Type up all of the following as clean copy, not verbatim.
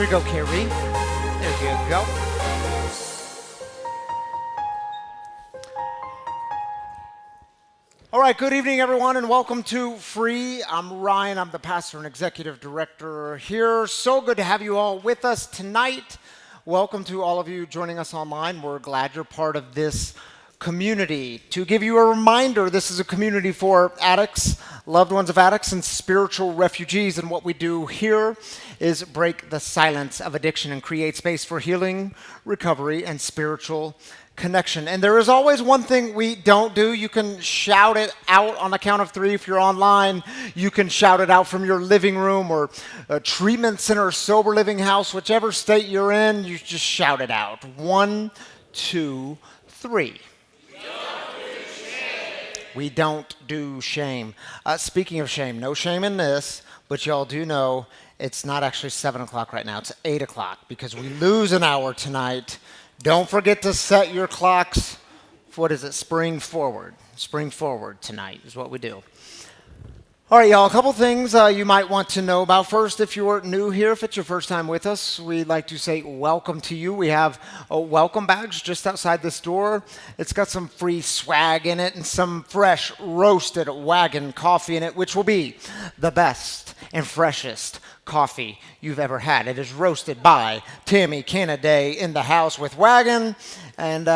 Here you go, Carrie. There you go. All right, good evening, everyone, and welcome to Free. I'm Ryan. I'm the pastor and executive director here. So good to have you all with us tonight. Welcome to all of you joining us online. We're glad you're part of this community. To give you a reminder, this is a community for addicts, loved ones of addicts, and spiritual refugees. And what we do here is break the silence of addiction and create space for healing, recovery, and spiritual connection. And there is always one thing we don't do. You can shout it out on the count of three. If you're online, you can shout it out from your living room or a treatment center, sober living house, whichever state you're in, you just shout it out. 1, 2, 3. We don't do shame. Speaking of shame, no shame in this, but y'all do know it's not actually 7 o'clock right now. It's 8 o'clock because we lose an hour tonight. Don't forget to set your clocks for, what is it, spring forward. Spring forward tonight is what we do. All right, y'all, a couple things you might want to know about. First, if you're new here, if it's your first time with us, we'd like to say welcome to you. We have a welcome badge just outside this door. It's got some free swag in it and some fresh roasted wagon coffee in it, which will be the best and freshest coffee you've ever had. It is roasted by Tammy Cannaday in the house with wagon and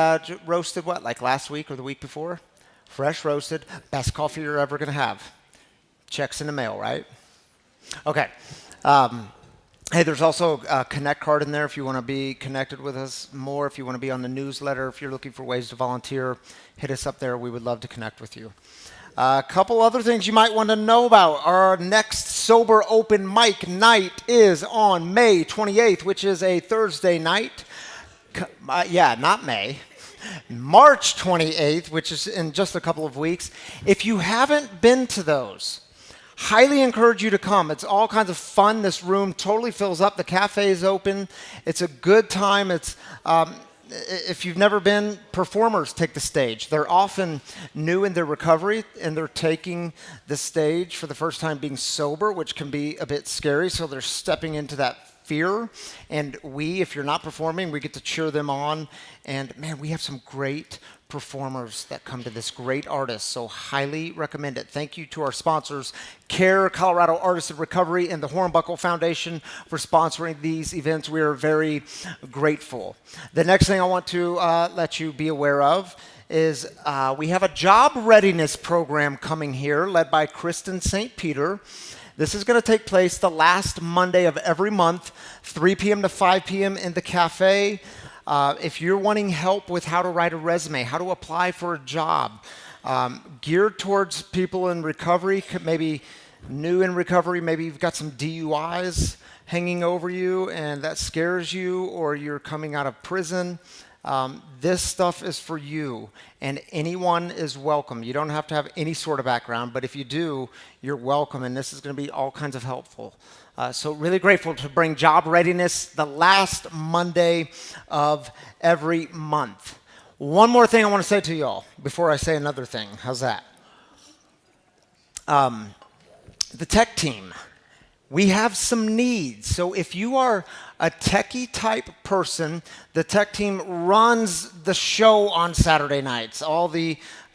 roasted like last week or the week before? Fresh roasted, best coffee you're ever going to have. Checks in the mail, right? Okay. Hey, there's also a Connect card in there if you want to be connected with us more, if you want to be on the newsletter, if you're looking for ways to volunteer, hit us up there. We would love to connect with you. A couple other things you might want to know about. Our next Sober Open Mic night is on May 28th, which is a Thursday night. Not May. March 28th, which is in just a couple of weeks. If you haven't been to those, highly encourage you to come. It's all kinds of fun. This room totally fills up. The cafe is open. It's a good time. If you've never been, performers take the stage. They're often new in their recovery, and they're taking the stage for the first time being sober, which can be a bit scary, so they're stepping into that fear. And if you're not performing, we get to cheer them on. And man, we have some great performers that come to this, great artists, so highly recommend it. Thank you to our sponsors, CARE, Colorado Artists in Recovery, and the Hornbuckle Foundation for sponsoring these events. We are very grateful. The next thing I want to let you be aware of is we have a job readiness program coming here led by Kristen St. Peter. This is going to take place the last Monday of every month, 3 p.m. to 5 p.m. in the cafe. If you're wanting help with how to write a resume, how to apply for a job, geared towards people in recovery, maybe new in recovery, maybe you've got some DUIs hanging over you and that scares you, or you're coming out of prison, this stuff is for you, and anyone is welcome. You don't have to have any sort of background, but if you do, you're welcome, and this is going to be all kinds of helpful. So really grateful to bring job readiness the last Monday of every month. One more thing I want to say to y'all before I say another thing. How's that? The tech team. We have some needs. So if you are a techie type person, the tech team runs the show on Saturday nights.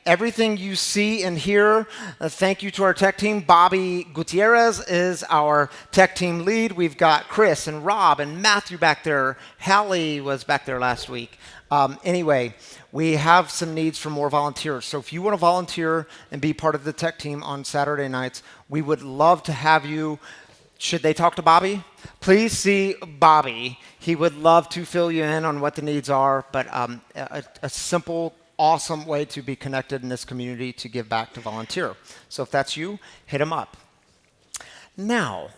Everything you see and hear, thank you to our tech team. Bobby Gutierrez is our tech team lead. We've got Chris and Rob and Matthew back there. Hallie was back there last week. Anyway, we have some needs for more volunteers. So if you want to volunteer and be part of the tech team on Saturday nights, we would love to have you. Should they talk to Bobby? Please see Bobby. He would love to fill you in on what the needs are, but a simple, awesome way to be connected in this community to give back to volunteer. So if that's you, hit him up. Now,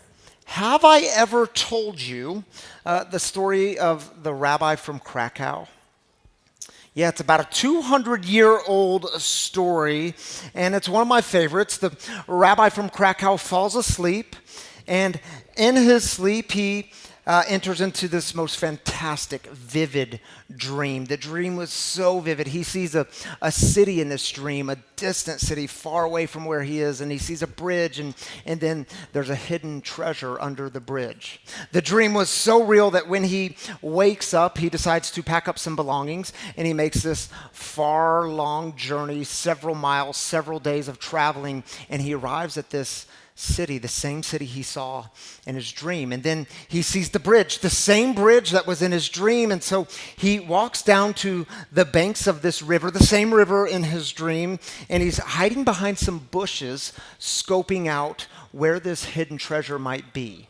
have I ever told you the story of the rabbi from Krakow? Yeah, it's about a 200-year-old story, and it's one of my favorites. The rabbi from Krakow falls asleep, and in his sleep, he enters into this most fantastic, vivid dream. The dream was so vivid. He sees a city in this dream, a distant city far away from where he is, and he sees a bridge, and then there's a hidden treasure under the bridge. The dream was so real that when he wakes up, he decides to pack up some belongings, and he makes this far, long journey, several miles, several days of traveling, and he arrives at this city, the same city he saw in his dream. And then he sees the bridge, the same bridge that was in his dream. And so he walks down to the banks of this river, the same river in his dream, and he's hiding behind some bushes, scoping out where this hidden treasure might be.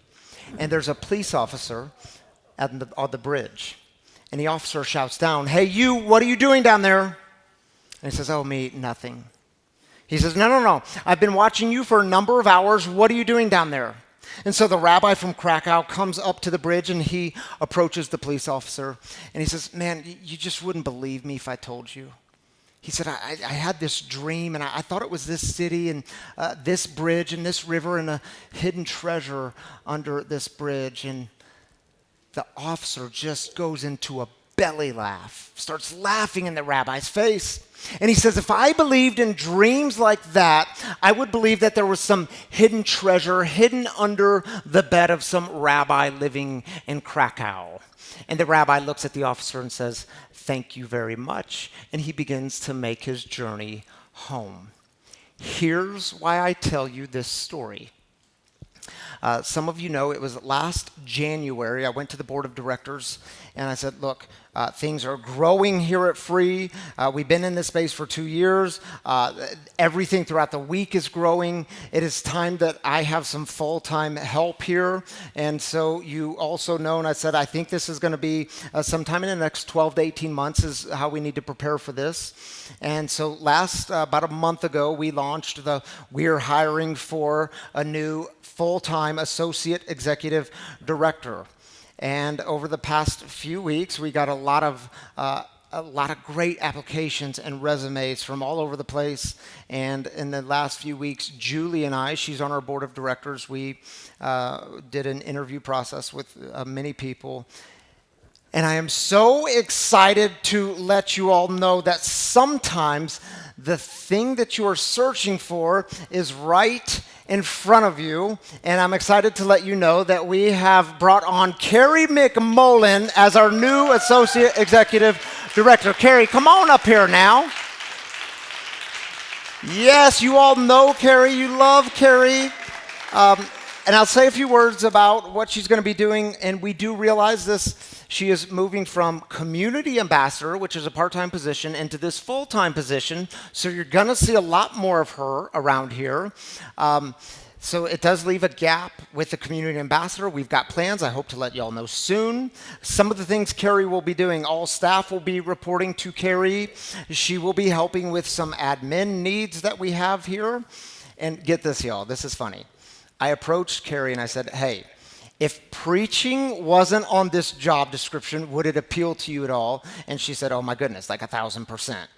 And there's a police officer on the bridge. And the officer shouts down, "Hey, you, what are you doing down there?" And he says, "Oh, me, nothing." He says, No. I've been watching you for a number of hours. What are you doing down there?" And so the rabbi from Krakow comes up to the bridge, and he approaches the police officer. And he says, "Man, you just wouldn't believe me if I told you." He said, I had this dream, and I thought it was this city and this bridge and this river and a hidden treasure under this bridge. And the officer just goes into a belly laugh, starts laughing in the rabbi's face. And he says, "If I believed in dreams like that, I would believe that there was some hidden treasure hidden under the bed of some rabbi living in Krakow." And the rabbi looks at the officer and says, "Thank you very much." And he begins to make his journey home. Here's why I tell you this story. Some of you know it was last January. I went to the board of directors and I said, "Look, things are growing here at Free. We've been in this space for 2 years. Everything throughout the week is growing. It is time that I have some full-time help here." And so you also know, and I said, I think this is going to be sometime in the next 12 to 18 months is how we need to prepare for this. And so about a month ago, we launched we're hiring for a new full-time associate executive director. And over the past few weeks, we got a lot of great applications and resumes from all over the place. And in the last few weeks, Julie and I, she's on our board of directors, we did an interview process with many people. And I am so excited to let you all know that sometimes the thing that you are searching for is right in front of you. And I'm excited to let you know that we have brought on Carrie McMullen as our new Associate Executive Director. Carrie, come on up here now. Yes, you all know Carrie. You love Carrie. And I'll say a few words about what she's going to be doing. And we do realize this. She is moving from community ambassador, which is a part-time position, into this full-time position. So you're going to see a lot more of her around here. So it does leave a gap with the community ambassador. We've got plans. I hope to let you all know soon. Some of the things Carrie will be doing, all staff will be reporting to Carrie. She will be helping with some admin needs that we have here. And get this, y'all. This is funny. I approached Carrie and I said, "Hey, if preaching wasn't on this job description, would it appeal to you at all?" And she said, "Oh my goodness, like 1,000%.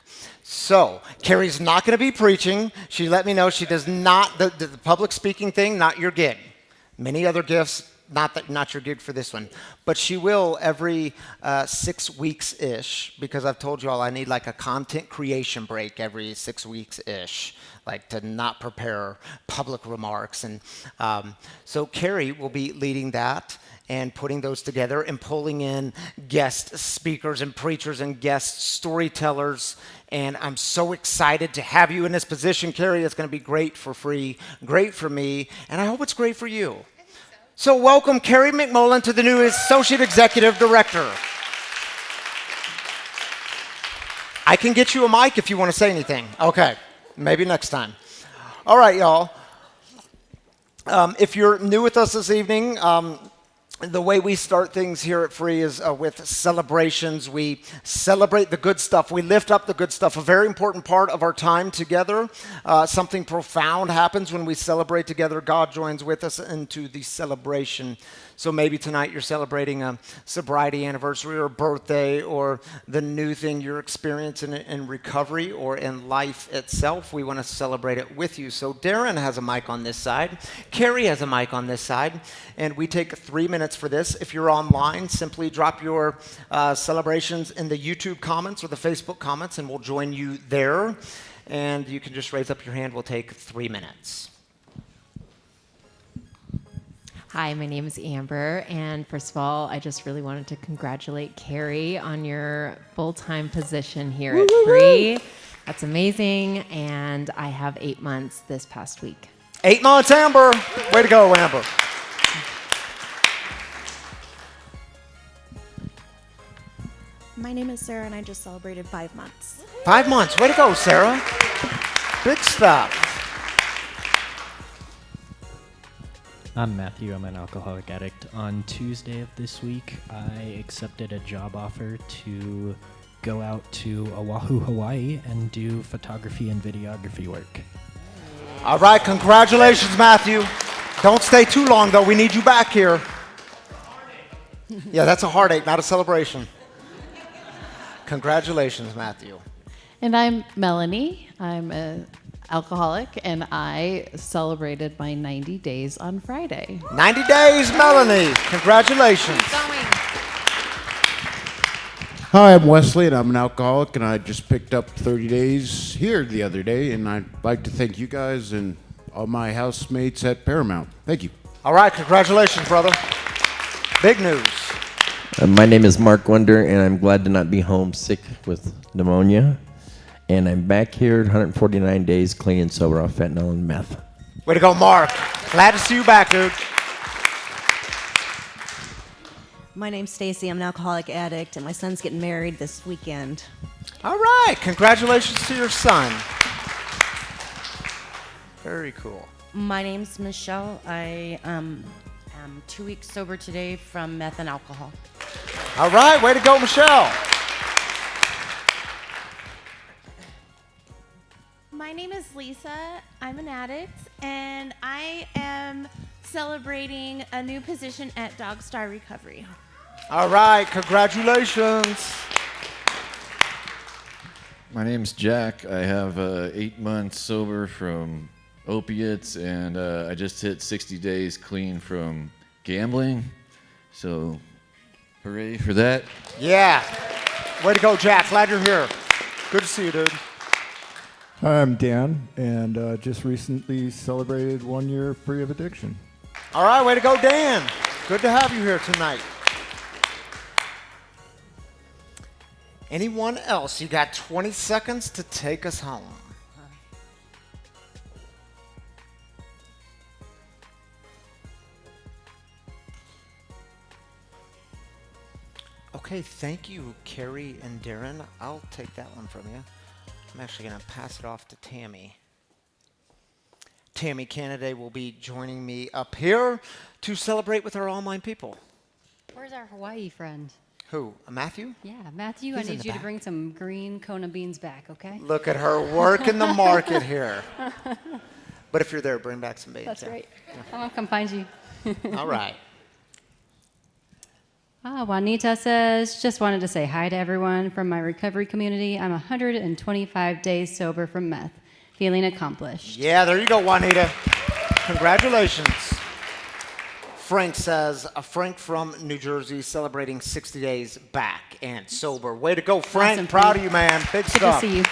So Carrie's not going to be preaching. She let me know she does not, the public speaking thing, not your gig. Many other gifts, not your gig for this one. But she will every 6 weeks-ish, because I've told you all I need like a content creation break every 6 weeks-ish, like to not prepare public remarks. And so Carrie will be leading that and putting those together and pulling in guest speakers and preachers and guest storytellers. And I'm so excited to have you in this position, Carrie. It's going to be great for Free, great for me, and I hope it's great for you. So welcome Carrie McMullen to the new Associate Executive Director. I can get you a mic if you want to say anything. Okay, maybe next time. All right, y'all. If you're new with us this evening, the way we start things here at Free is with celebrations. We celebrate the good stuff. We lift up the good stuff. A very important part of our time together. Something profound happens when we celebrate together. God joins with us into the celebration So maybe tonight you're celebrating a sobriety anniversary or birthday or the new thing you're experiencing in recovery or in life itself. We want to celebrate it with you. So Darren has a mic on this side. Carrie has a mic on this side. And we take 3 minutes for this. If you're online, simply drop your celebrations in the YouTube comments or the Facebook comments, and we'll join you there. And you can just raise up your hand. We'll take 3 minutes. Hi, my name is Amber, and first of all, I just really wanted to congratulate Carrie on your full-time position here at Free. That's amazing, and I have 8 months this past week. 8 months, Amber. Way to go, Amber. My name is Sarah, and I just celebrated 5 months. 5 months. Way to go, Sarah. Big stuff. I'm Matthew. I'm an alcoholic addict. On Tuesday of this week, I accepted a job offer to go out to Oahu, Hawaii, and do photography and videography work. All right, congratulations, Matthew. Don't stay too long, though. We need you back here. Yeah, that's a heartache, not a celebration. Congratulations, Matthew. And I'm Melanie. I'm an alcoholic, and I celebrated my 90 days on Friday. 90 days, Melanie. Congratulations. Hi, I'm Wesley, and I'm an alcoholic, and I just picked up 30 days here the other day, and I'd like to thank you guys and all my housemates at Paramount. Thank you. All right, congratulations, brother. Big news. My name is Mark Wonder, and I'm glad to not be home sick with pneumonia. And I'm back here 149 days clean and sober off fentanyl and meth. Way to go, Mark. Glad to see you back, dude. My name's Stacy. I'm an alcoholic addict, and my son's getting married this weekend. All right, congratulations to your son. Very cool. My name's Michelle. I am 2 weeks sober today from meth and alcohol. All right, way to go, Michelle. My name is Lisa. I'm an addict, and I am celebrating a new position at Dog Star Recovery. All right, congratulations. My name's Jack. I have 8 months sober from opiates, and I just hit 60 days clean from gambling. So, hooray for that. Yeah. Way to go, Jack. Glad you're here. Good to see you, dude. Hi, I'm Dan, and just recently celebrated 1 year free of addiction. All right, way to go, Dan. Good to have you here tonight. Anyone else? You got 20 seconds to take us home. Okay, thank you, Carrie and Darren. I'll take that one from you. I'm actually going to pass it off to Tammy. Tammy Canaday will be joining me up here to celebrate with our online people. Where's our Hawaii friend? Who? Matthew? Yeah, Matthew, He's I in need the you to back. bring some green Kona beans back, okay? Look at her working the market here. But if you're there, bring back some beans. That's yeah. right. I'll come find you. All right. Juanita says, just wanted to say hi to everyone from my recovery community. I'm 125 days sober from meth. Feeling accomplished. Yeah, there you go, Juanita. Congratulations. Frank says, Frank from New Jersey celebrating 60 days back and sober. Way to go, Frank. Awesome, Proud Frank. of you, man. Big Good stuff. to see you.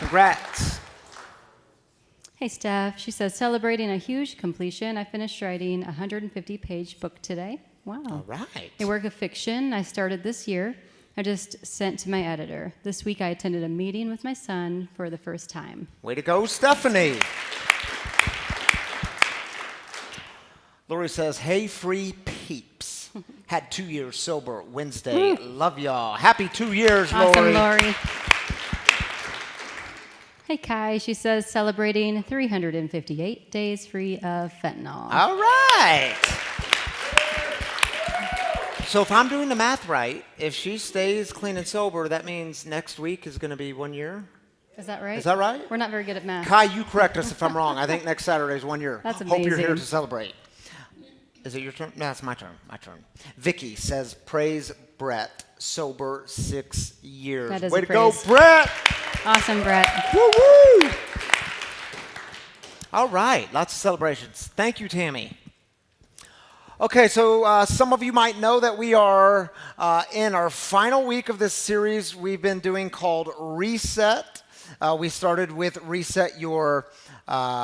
Congrats. Hey, Steph. She says, celebrating a huge completion. I finished writing a 150-page book today. Wow. All right. A work of fiction I started this year. I just sent to my editor. This week I attended a meeting with my son for the first time. Way to go, Stephanie. Lori says, hey, free peeps. Had 2 years sober Wednesday. Love y'all. Happy 2 years, Awesome, Lori. Lori. Hey, Kai. She says, celebrating 358 days free of fentanyl. All right. So if I'm doing the math right, if she stays clean and sober, that means next week is going to be 1 year? Is that right? Is that right? We're not very good at math. Kai, you correct us if I'm wrong. I think next Saturday is 1 year. That's Hope you're here amazing. to celebrate. Is it your turn? No, it's my turn. My turn. Vicky says, praise Brett, sober 6 years. That is Way a to go, praise. Brett! Awesome, Brett. Woo-woo! All right, lots of celebrations. Thank you, Tammy. Okay, so some of you might know that we are in our final week of this series we've been doing called Reset. We started with reset your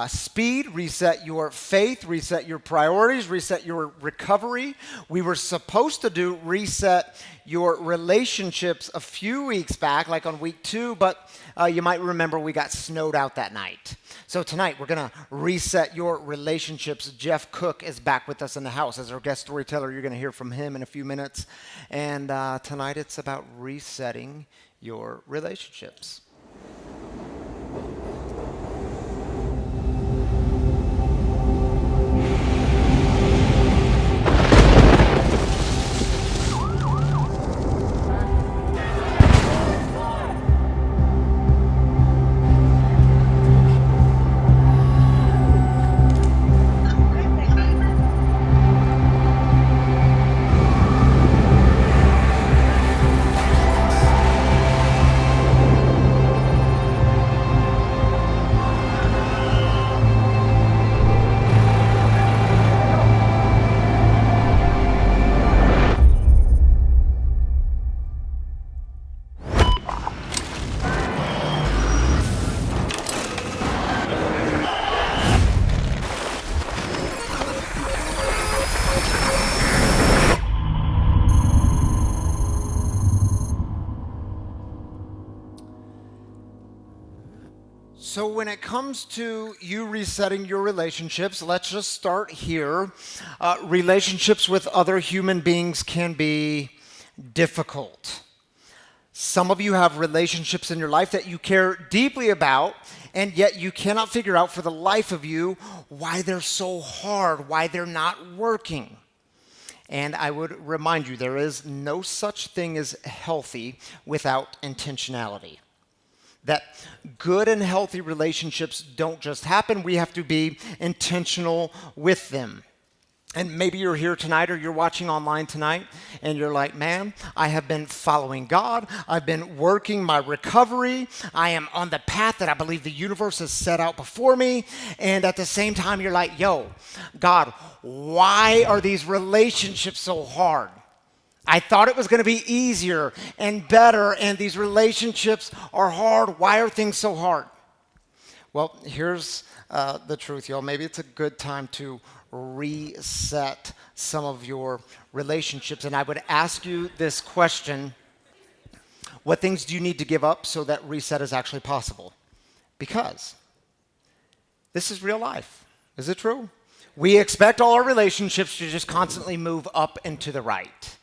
speed, reset your faith, reset your priorities, reset your recovery. We were supposed to do reset your relationships a few weeks back, like on week 2, but you might remember we got snowed out that night. So tonight we're going to reset your relationships. Jeff Koch is back with us in the house as our guest storyteller. You're going to hear from him in a few minutes. And tonight it's about resetting your relationships. So when it comes to you resetting your relationships, let's just start here. Relationships with other human beings can be difficult. Some of you have relationships in your life that you care deeply about, and yet you cannot figure out for the life of you why they're so hard, why they're not working. And I would remind you, there is no such thing as healthy without intentionality. That good and healthy relationships don't just happen, we have to be intentional with them. And maybe you're here tonight or you're watching online tonight and you're like, man, I have been following God. I've been working my recovery. I am on the path that I believe the universe has set out before me. And at the same time, you're like, yo, God, why are these relationships so hard? I thought it was going to be easier and better, and these relationships are hard. Why are things so hard? Well, here's the truth, y'all. Maybe it's a good time to reset some of your relationships. And I would ask you this question: what things do you need to give up so that reset is actually possible? Because this is real life. Is it true? We expect all our relationships to just constantly move up and to the right.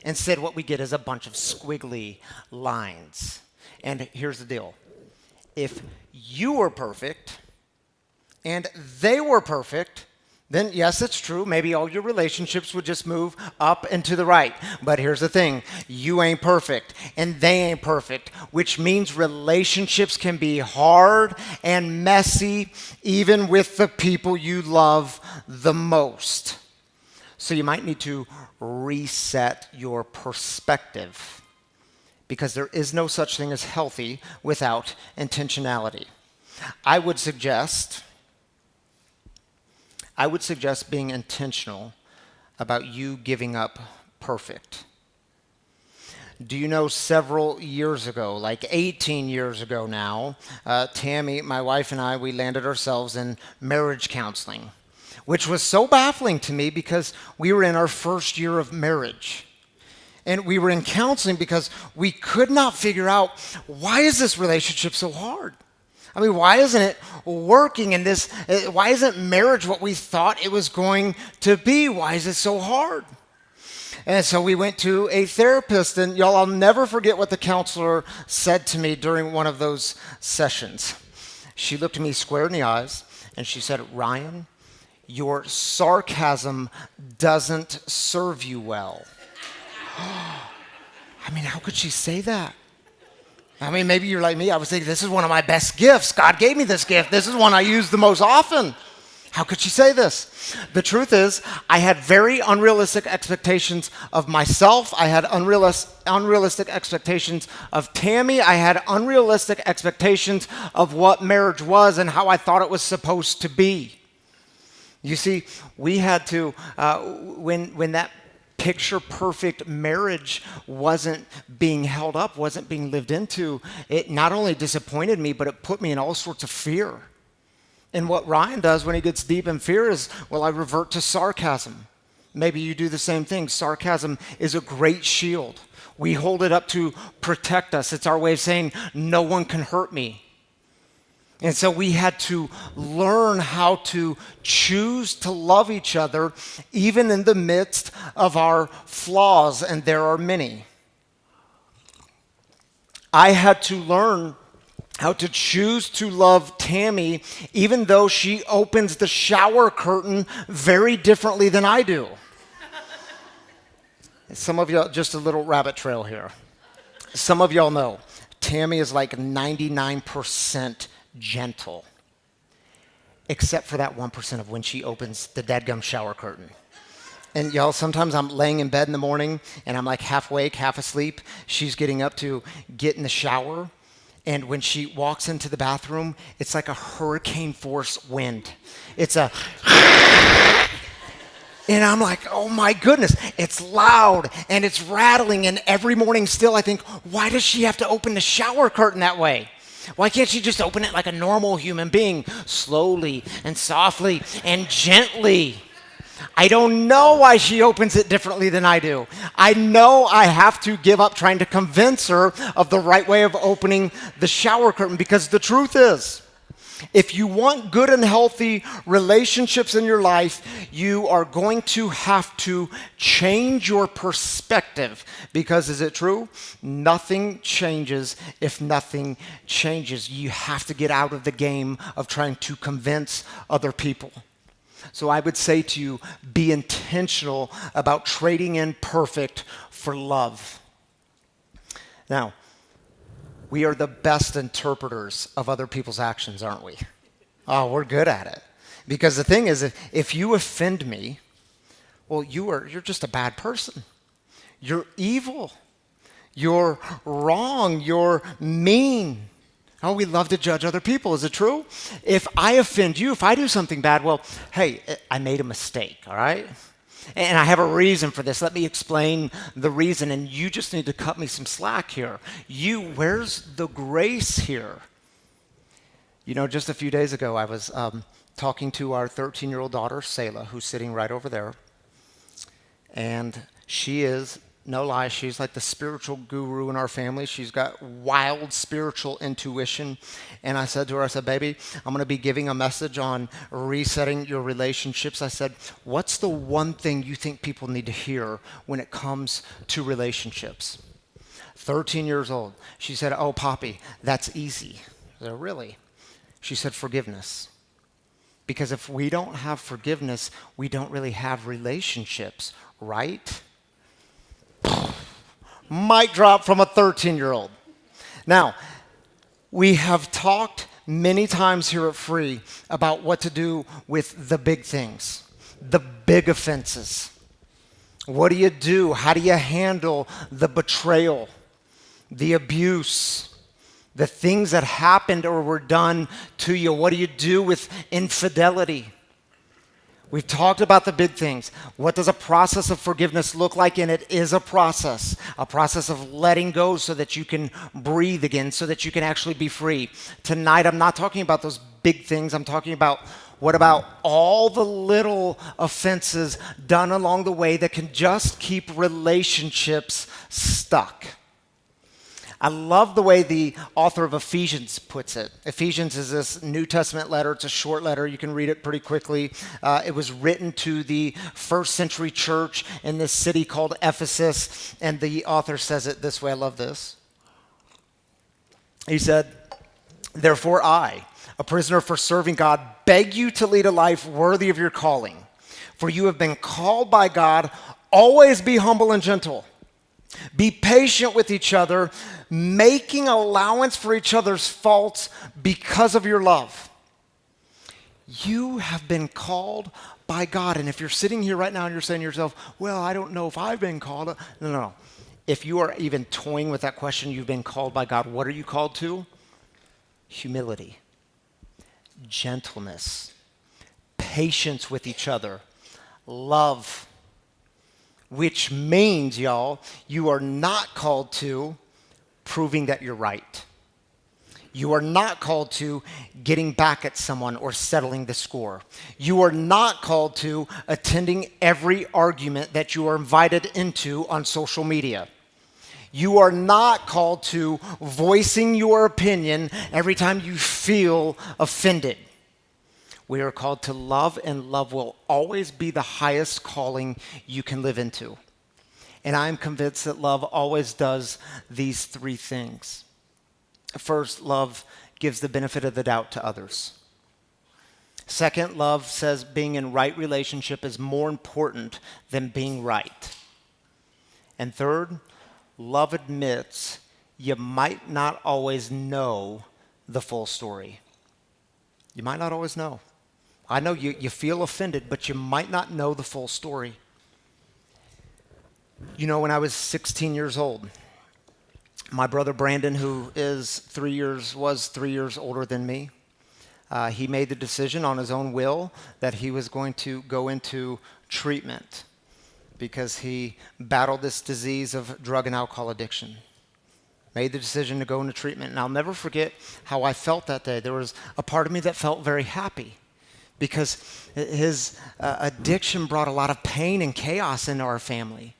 Instead, what we get is a bunch of squiggly lines. And here's the deal. If you were perfect and they were perfect, then yes, it's true. Maybe all your relationships would just move up and to the right. But here's the thing. You ain't perfect and they ain't perfect, which means relationships can be hard and messy, even with the people you love the most. So you might need to reset your perspective, because there is no such thing as healthy without intentionality. I would suggest being intentional about you giving up perfect. Do you know several years ago, like 18 years ago now, Tammy, my wife, and I, we landed ourselves in marriage counseling, which was so baffling to me because we were in our first year of marriage. And we were in counseling because we could not figure out, why is this relationship so hard? I mean, why isn't it working in this? Why isn't marriage what we thought it was going to be? Why is it so hard? And so we went to a therapist, and y'all, I'll never forget what the counselor said to me during one of those sessions. She looked at me square in the eyes, and she said, Ryan, your sarcasm doesn't serve you well. I mean, how could she say that? I mean, maybe you're like me. I was thinking, this is one of my best gifts. God gave me this gift. This is one I use the most often. How could she say this? The truth is, I had very unrealistic expectations of myself. I had unrealistic expectations of Tammy. I had unrealistic expectations of what marriage was and how I thought it was supposed to be. You see, we had to, when that picture perfect marriage wasn't being held up, wasn't being lived into, it not only disappointed me, but it put me in all sorts of fear. And what Ryan does when he gets deep in fear is, well, I revert to sarcasm. Maybe you do the same thing. Sarcasm is a great shield. We hold it up to protect us. It's our way of saying, no one can hurt me. And so we had to learn how to choose to love each other, even in the midst of our flaws, and there are many. I had to learn how to choose to love Tammy, even though she opens the shower curtain very differently than I do. Some of y'all, just a little rabbit trail here. Some of y'all know, Tammy is like 99% gentle, except for that 1% of when she opens the dadgum shower curtain. And y'all, sometimes I'm laying in bed in the morning, and I'm like half awake, half asleep. She's getting up to get in the shower. And when she walks into the bathroom, it's like a hurricane force wind. It's a, and I'm like, oh my goodness, it's loud and it's rattling. And every morning still I think, why does she have to open the shower curtain that way? Why can't she just open it like a normal human being, slowly and softly and gently? I don't know why she opens it differently than I do. I know I have to give up trying to convince her of the right way of opening the shower curtain, because the truth is, if you want good and healthy relationships in your life, you are going to have to change your perspective. Because is it true? Nothing changes if nothing changes. You have to get out of the game of trying to convince other people. So I would say to you, be intentional about trading in perfect for love. Now, we are the best interpreters of other people's actions, aren't we? Oh, we're good at it. Because the thing is, if you offend me, well, you're just a bad person. You're evil. You're wrong. You're mean. Oh, we love to judge other people. Is it true? If I offend you, if I do something bad, well, hey, I made a mistake, all right? And I have a reason for this. Let me explain the reason, and you just need to cut me some slack here. Where's the grace here? You know, just a few days ago, I was talking to our 13-year-old daughter, Selah, who's sitting right over there. And she is, no lie, she's like the spiritual guru in our family. She's got wild spiritual intuition. And I said to her, I said, baby, I'm going to be giving a message on resetting your relationships. I said, what's the one thing you think people need to hear when it comes to relationships? 13 years old. She said, oh, Poppy, that's easy. I said, really? She said, forgiveness. Because if we don't have forgiveness, we don't really have relationships, right? Mic drop from a 13-year-old. Now, we have talked many times here at Free about what to do with the big things, the big offenses. What do you do? How do you handle the betrayal, the abuse, the things that happened or were done to you? What do you do with infidelity? We've talked about the big things. What does a process of forgiveness look like? And it is a process of letting go so that you can breathe again, so that you can actually be free. Tonight, I'm not talking about those big things. I'm talking about what about all the little offenses done along the way that can just keep relationships stuck. I love the way the author of Ephesians puts it. Ephesians is this New Testament letter. It's a short letter. You can read it pretty quickly. It was written to the first century church in this city called Ephesus. And the author says it this way. I love this. He said, therefore I, a prisoner for serving God, beg you to lead a life worthy of your calling. For you have been called by God. Always be humble and gentle. Be patient with each other, making allowance for each other's faults because of your love. You have been called by God. And if you're sitting here right now and you're saying to yourself, well, I don't know if I've been called. No. If you are even toying with that question, you've been called by God. What are you called to? Humility, gentleness, patience with each other, love, which means, y'all, you are not called to proving that you're right. You are not called to getting back at someone or settling the score. You are not called to attending every argument that you are invited into on social media. You are not called to voicing your opinion every time you feel offended. We are called to love, and love will always be the highest calling you can live into. And I'm convinced that love always does these three things. First, love gives the benefit of the doubt to others. Second, love says being in right relationship is more important than being right. And third, love admits you might not always know the full story. You might not always know. I know you feel offended, but you might not know the full story. You know, when I was 16 years old, my brother Brandon, who was 3 years older than me, he made the decision on his own will that he was going to go into treatment because he battled this disease of drug and alcohol addiction. Made the decision to go into treatment. And I'll never forget how I felt that day. There was a part of me that felt very happy because his addiction brought a lot of pain and chaos into our family.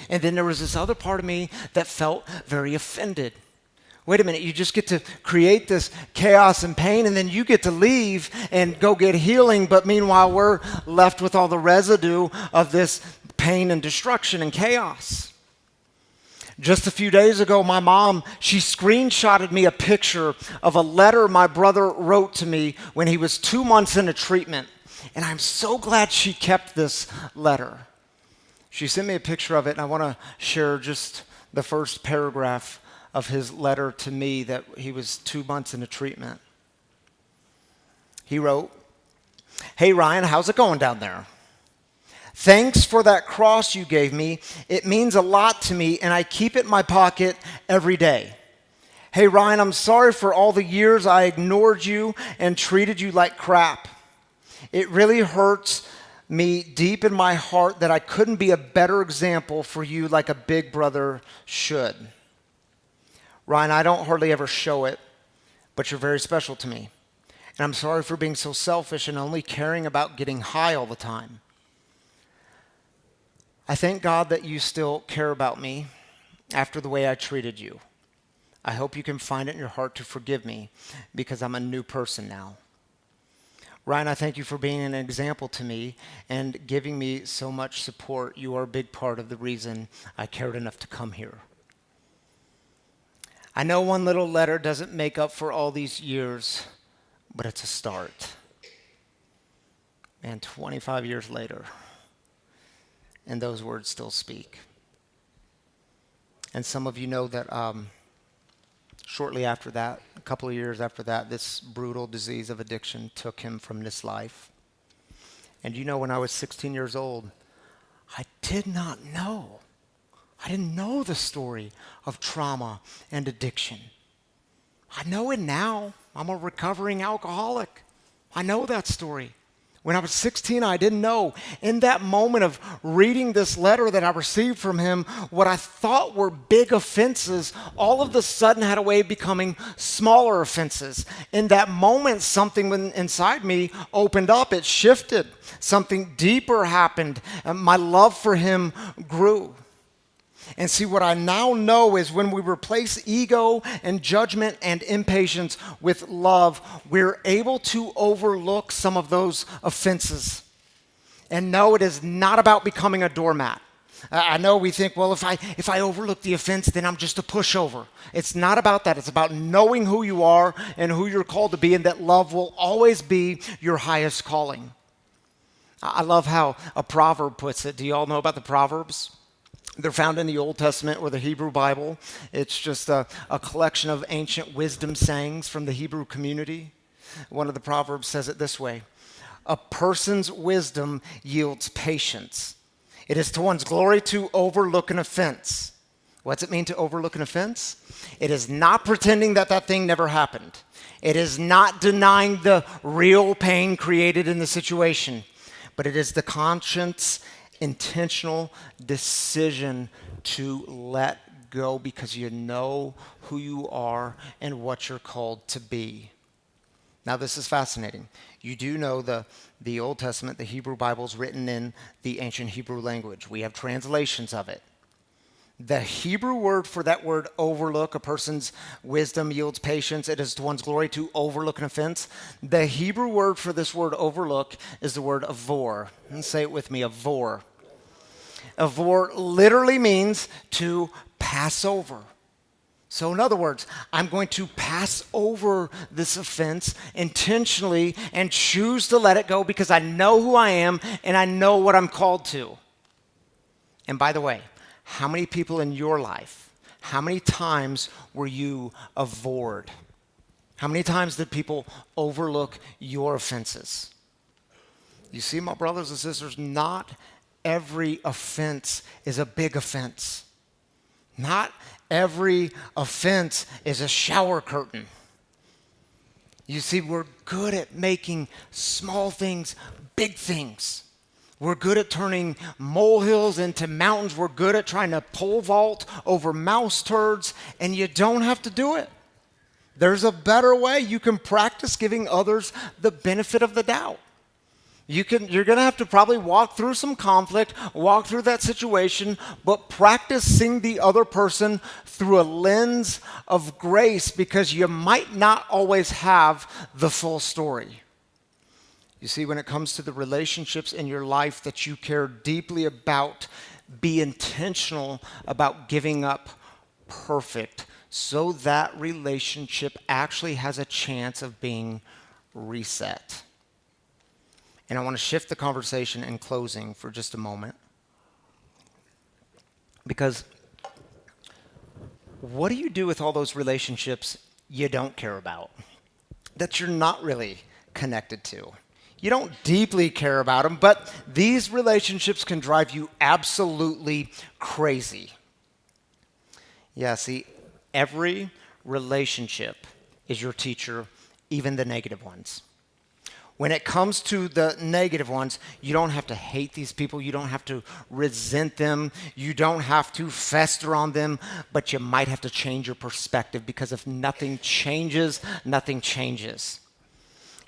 And then there was this other part of me that felt very offended. Wait a minute, you just get to create this chaos and pain, and then you get to leave and go get healing, but meanwhile we're left with all the residue of this pain and destruction and chaos. Just a few days ago, my mom, she screenshotted me a picture of a letter my brother wrote to me when he was 2 months into treatment, and I'm so glad she kept this letter. She sent me a picture of it, and I want to share just the first paragraph of his letter to me that he was 2 months into treatment. He wrote, "Hey Ryan, how's it going down there? Thanks for that cross you gave me. It means a lot to me, and I keep it in my pocket every day. Hey Ryan, I'm sorry for all the years I ignored you and treated you like crap. It really hurts me deep in my heart that I couldn't be a better example for you like a big brother should. Ryan, I don't hardly ever show it, but you're very special to me. And I'm sorry for being so selfish and only caring about getting high all the time. I thank God that you still care about me after the way I treated you. I hope you can find it in your heart to forgive me because I'm a new person now. Ryan, I thank you for being an example to me and giving me so much support. You are a big part of the reason I cared enough to come here. I know one little letter doesn't make up for all these years, but it's a start." And 25 years later, and those words still speak. And some of you know that shortly after that, a couple of years after that, this brutal disease of addiction took him from this life. And you know, when I was 16 years old, I did not know. I didn't know the story of trauma and addiction. I know it now. I'm a recovering alcoholic. I know that story. When I was 16, I didn't know. In that moment of reading this letter that I received from him, what I thought were big offenses all of a sudden had a way of becoming smaller offenses. In that moment, something inside me opened up. It shifted. Something deeper happened. And my love for him grew. And see, what I now know is when we replace ego and judgment and impatience with love, we're able to overlook some of those offenses. And no, it is not about becoming a doormat. I know we think, well, if I overlook the offense, then I'm just a pushover. It's not about that. It's about knowing who you are and who you're called to be, and that love will always be your highest calling. I love how a proverb puts it. Do you all know about the Proverbs? They're found in the Old Testament or the Hebrew Bible. It's just a collection of ancient wisdom sayings from the Hebrew community. One of the Proverbs says it this way: A person's wisdom yields patience. It is to one's glory to overlook an offense. What's it mean to overlook an offense? It is not pretending that that thing never happened. It is not denying the real pain created in the situation, but it is the conscious, intentional decision to let go because you know who you are and what you're called to be. Now, this is fascinating. You do know the Old Testament, the Hebrew Bible, is written in the ancient Hebrew language. We have translations of it. The Hebrew word for that word overlook, a person's wisdom yields patience. It is to one's glory to overlook an offense. The Hebrew word for this word overlook is the word avor. And say it with me, avor. Avor literally means to pass over. So in other words, I'm going to pass over this offense intentionally and choose to let it go because I know who I am and I know what I'm called to. And by the way, how many people in your life, how many times were you avored? How many times did people overlook your offenses? You see, my brothers and sisters, not every offense is a big offense. Not every offense is a shower curtain. You see, we're good at making small things big things. We're good at turning molehills into mountains. We're good at trying to pole vault over mouse turds, and you don't have to do it. There's a better way. You can practice giving others the benefit of the doubt. You're going to have to probably walk through some conflict, walk through that situation, but practice seeing the other person through a lens of grace because you might not always have the full story. You see, when it comes to the relationships in your life that you care deeply about, be intentional about giving up perfect so that relationship actually has a chance of being reset. And I want to shift the conversation in closing for just a moment. Because what do you do with all those relationships you don't care about, that you're not really connected to? You don't deeply care about them, but these relationships can drive you absolutely crazy. Yeah, see, every relationship is your teacher, even the negative ones. When it comes to the negative ones, you don't have to hate these people. You don't have to resent them. You don't have to fester on them, but you might have to change your perspective because if nothing changes, nothing changes.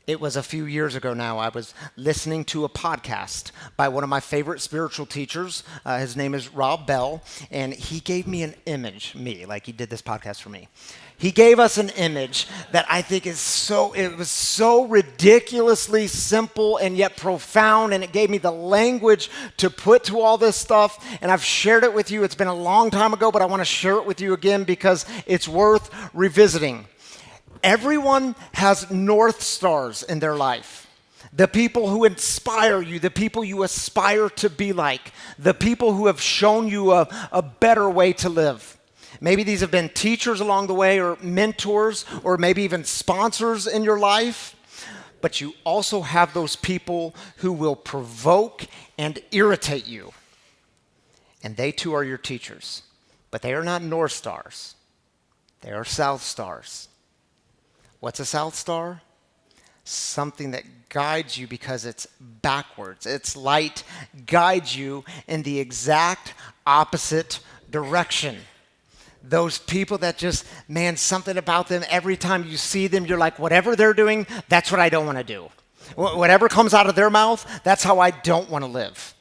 It was a few years ago now. I was listening to a podcast by one of my favorite spiritual teachers. His name is Rob Bell, and he gave me an image, like he did this podcast for me. He gave us an image that I think it was so ridiculously simple and yet profound, and it gave me the language to put to all this stuff, and I've shared it with you. It's been a long time ago, but I want to share it with you again because it's worth revisiting. Everyone has North Stars in their life. The people who inspire you, the people you aspire to be like, the people who have shown you a better way to live. Maybe these have been teachers along the way or mentors or maybe even sponsors in your life. But you also have those people who will provoke and irritate you. And they too are your teachers. But they are not North Stars. They are South Stars. What's a South Star? Something that guides you because it's backwards. Its light guides you in the exact opposite direction. Those people that just, something about them, every time you see them, you're like, whatever they're doing, that's what I don't want to do. Whatever comes out of their mouth, that's how I don't want to live.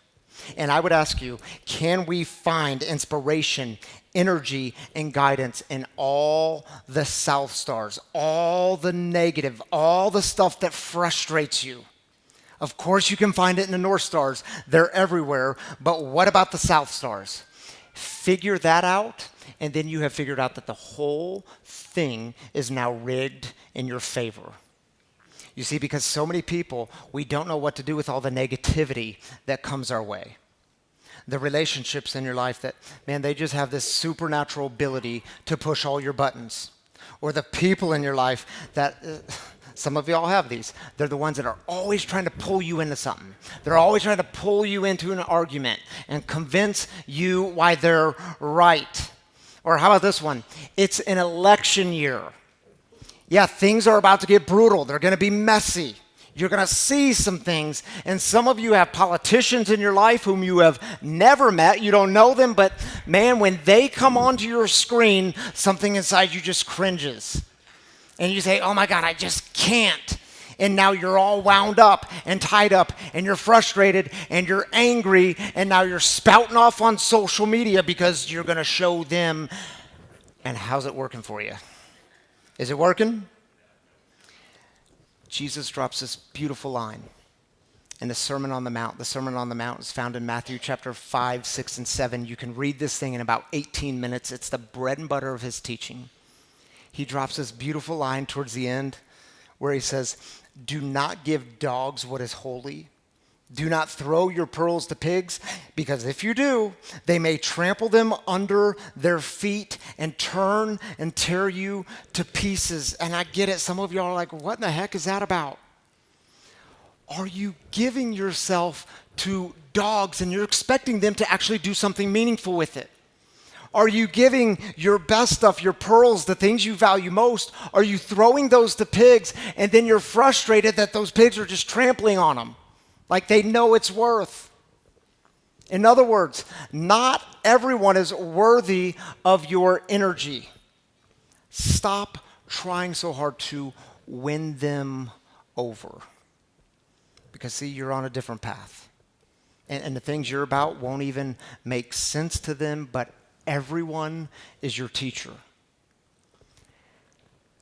And I would ask you, can we find inspiration, energy, and guidance in all the South Stars, all the negative, all the stuff that frustrates you? Of course, you can find it in the North Stars. They're everywhere. But what about the South Stars? Figure that out, and then you have figured out that the whole thing is now rigged in your favor. You see, because so many people, we don't know what to do with all the negativity that comes our way. The relationships in your life that, they just have this supernatural ability to push all your buttons. Or the people in your life that Some of y'all have these. They're the ones that are always trying to pull you into something. They're always trying to pull you into an argument and convince you why they're right. Or how about this one? It's an election year. Yeah, things are about to get brutal. They're going to be messy. You're going to see some things. And some of you have politicians in your life whom you have never met. You don't know them, but man, when they come onto your screen, something inside you just cringes. And you say, oh my God, I just can't. And now you're all wound up and tied up and you're frustrated and you're angry and now you're spouting off on social media because you're going to show them. And how's it working for you? Is it working? Jesus drops this beautiful line in the Sermon on the Mount. The Sermon on the Mount is found in Matthew chapter 5, 6, and 7. You can read this thing in about 18 minutes. It's the bread and butter of his teaching. He drops this beautiful line towards the end where he says, do not give dogs what is holy. Do not throw your pearls to pigs, because if you do, they may trample them under their feet and turn and tear you to pieces. And I get it. Some of y'all are like, what in the heck is that about? Are you giving yourself to dogs and you're expecting them to actually do something meaningful with it? Are you giving your best stuff, your pearls, the things you value most? Are you throwing those to pigs and then you're frustrated that those pigs are just trampling on them like they know it's worth? In other words, not everyone is worthy of your energy. Stop trying so hard to win them over. Because see, you're on a different path. And the things you're about won't even make sense to them, but everyone is your teacher.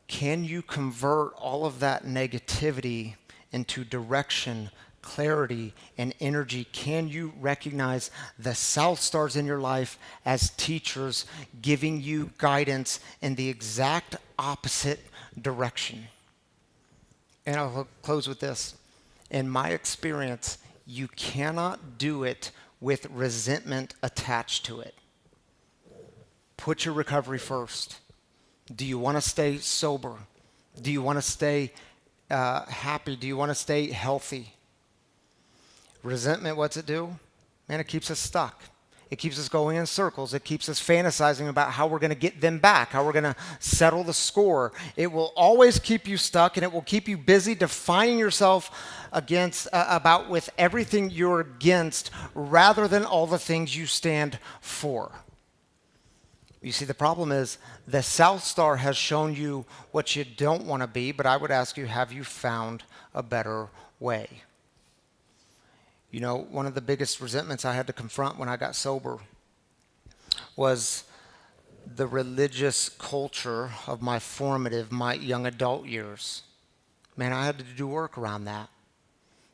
Can you convert all of that negativity into direction, clarity, and energy? Can you recognize the South Stars in your life as teachers giving you guidance in the exact opposite direction? And I'll close with this. In my experience, you cannot do it with resentment attached to it. Put your recovery first. Do you want to stay sober? Do you want to stay happy? Do you want to stay healthy? Resentment, what's it do? Man, it keeps us stuck. It keeps us going in circles. It keeps us fantasizing about how we're going to get them back, how we're going to settle the score. It will always keep you stuck, and it will keep you busy defining yourself about with everything you're against rather than all the things you stand for. You see, the problem is the South Star has shown you what you don't want to be, but I would ask you, have you found a better way? You know, one of the biggest resentments I had to confront when I got sober was the religious culture of my young adult years. Man, I had to do work around that.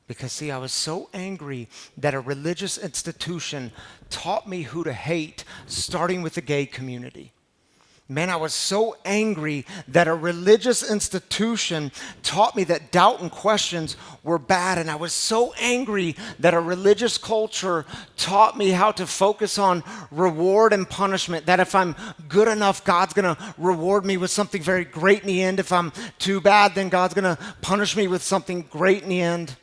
Because, see, I was so angry that a religious institution taught me who to hate, starting with the gay community. Man, I was so angry that a religious institution taught me that doubt and questions were bad. And I was so angry that a religious culture taught me how to focus on reward and punishment, that if I'm good enough, God's going to reward me with something very great in the end. If I'm too bad, then God's going to punish me with something great in the end.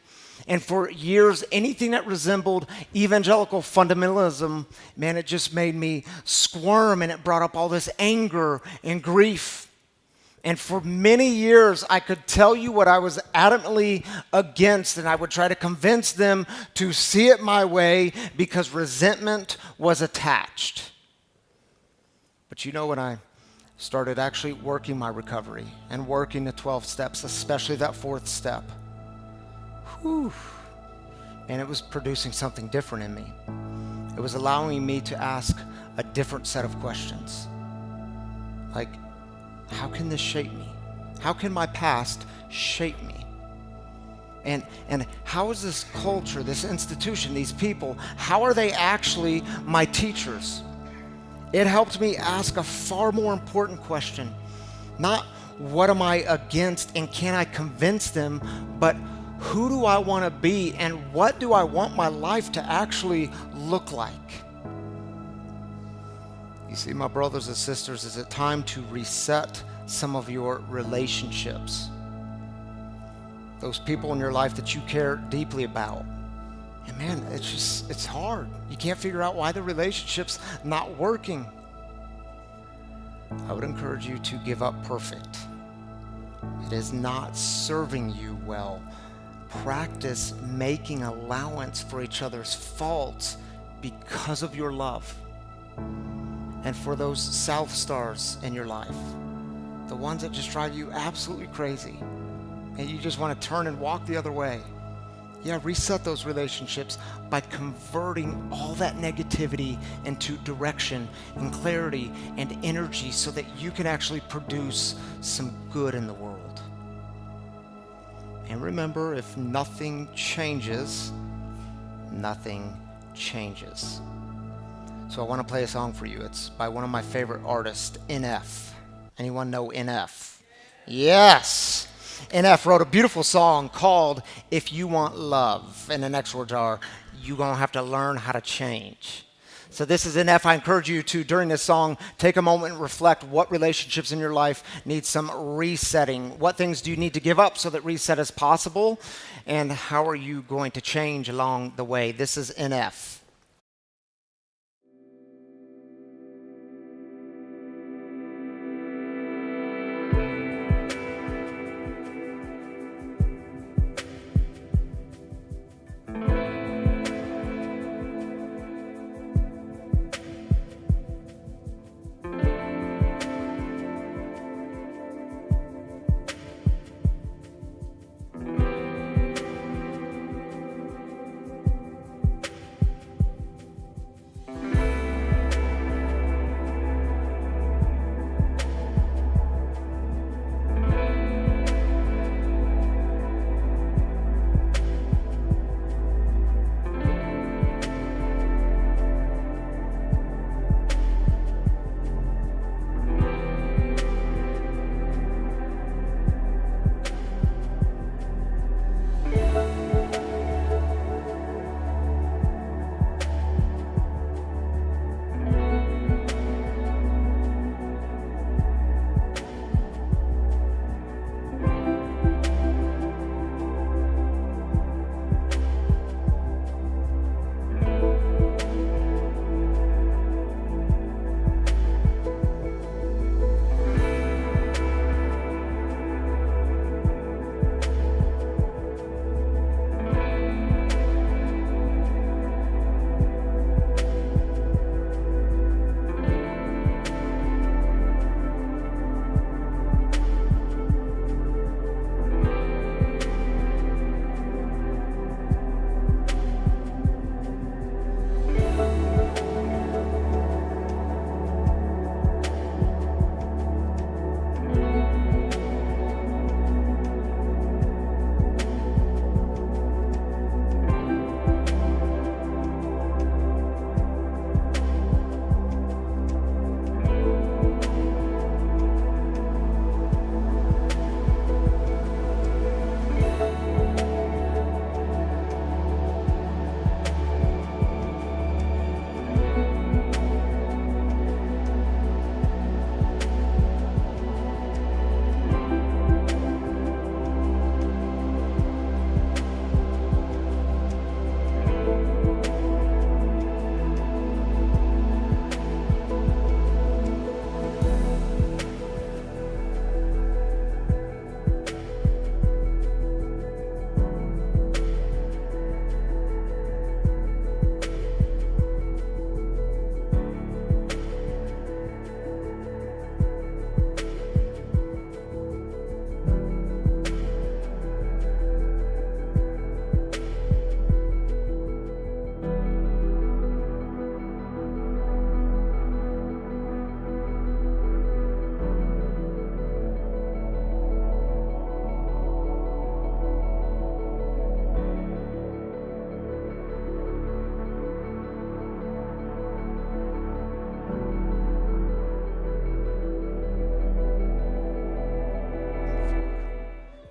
And for years, anything that resembled evangelical fundamentalism, man, it just made me squirm, and it brought up all this anger and grief. And for many years, I could tell you what I was adamantly against, and I would try to convince them to see it my way because resentment was attached. But you know, when I started actually working my recovery and working the 12 steps, especially that fourth step, and it was producing something different in me. It was allowing me to ask a different set of questions. Like, how can this shape me? How can my past shape me? And how is this culture, this institution, these people, how are they actually my teachers? It helped me ask a far more important question. Not what am I against and can I convince them, but who do I want to be and what do I want my life to actually look like? You see, my brothers and sisters, is it time to reset some of your relationships? those people in your life that you care deeply about. And man, it's hard. You can't figure out why the relationship's not working. I would encourage you to give up perfect. It is not serving you well. Practice making allowance for each other's faults because of your love. And for those south stars in your life, the ones that just drive you absolutely crazy, and you just want to turn and walk the other way. Yeah, reset those relationships by converting all that negativity into direction and clarity and energy so that you can actually produce some good in the world. And remember, if nothing changes, nothing changes. So I want to play a song for you. It's by one of my favorite artists, C.H.E.F. Anyone know C.H.E.F? Yes! C.H.E.F wrote a beautiful song called If You Want Love. And the next words are, you're going to have to learn how to change. So this is C.H.E.F. I encourage you to, during this song, take a moment and reflect what relationships in your life need some resetting. What things do you need to give up so that reset is possible? And how are you going to change along the way? This is C.H.E.F.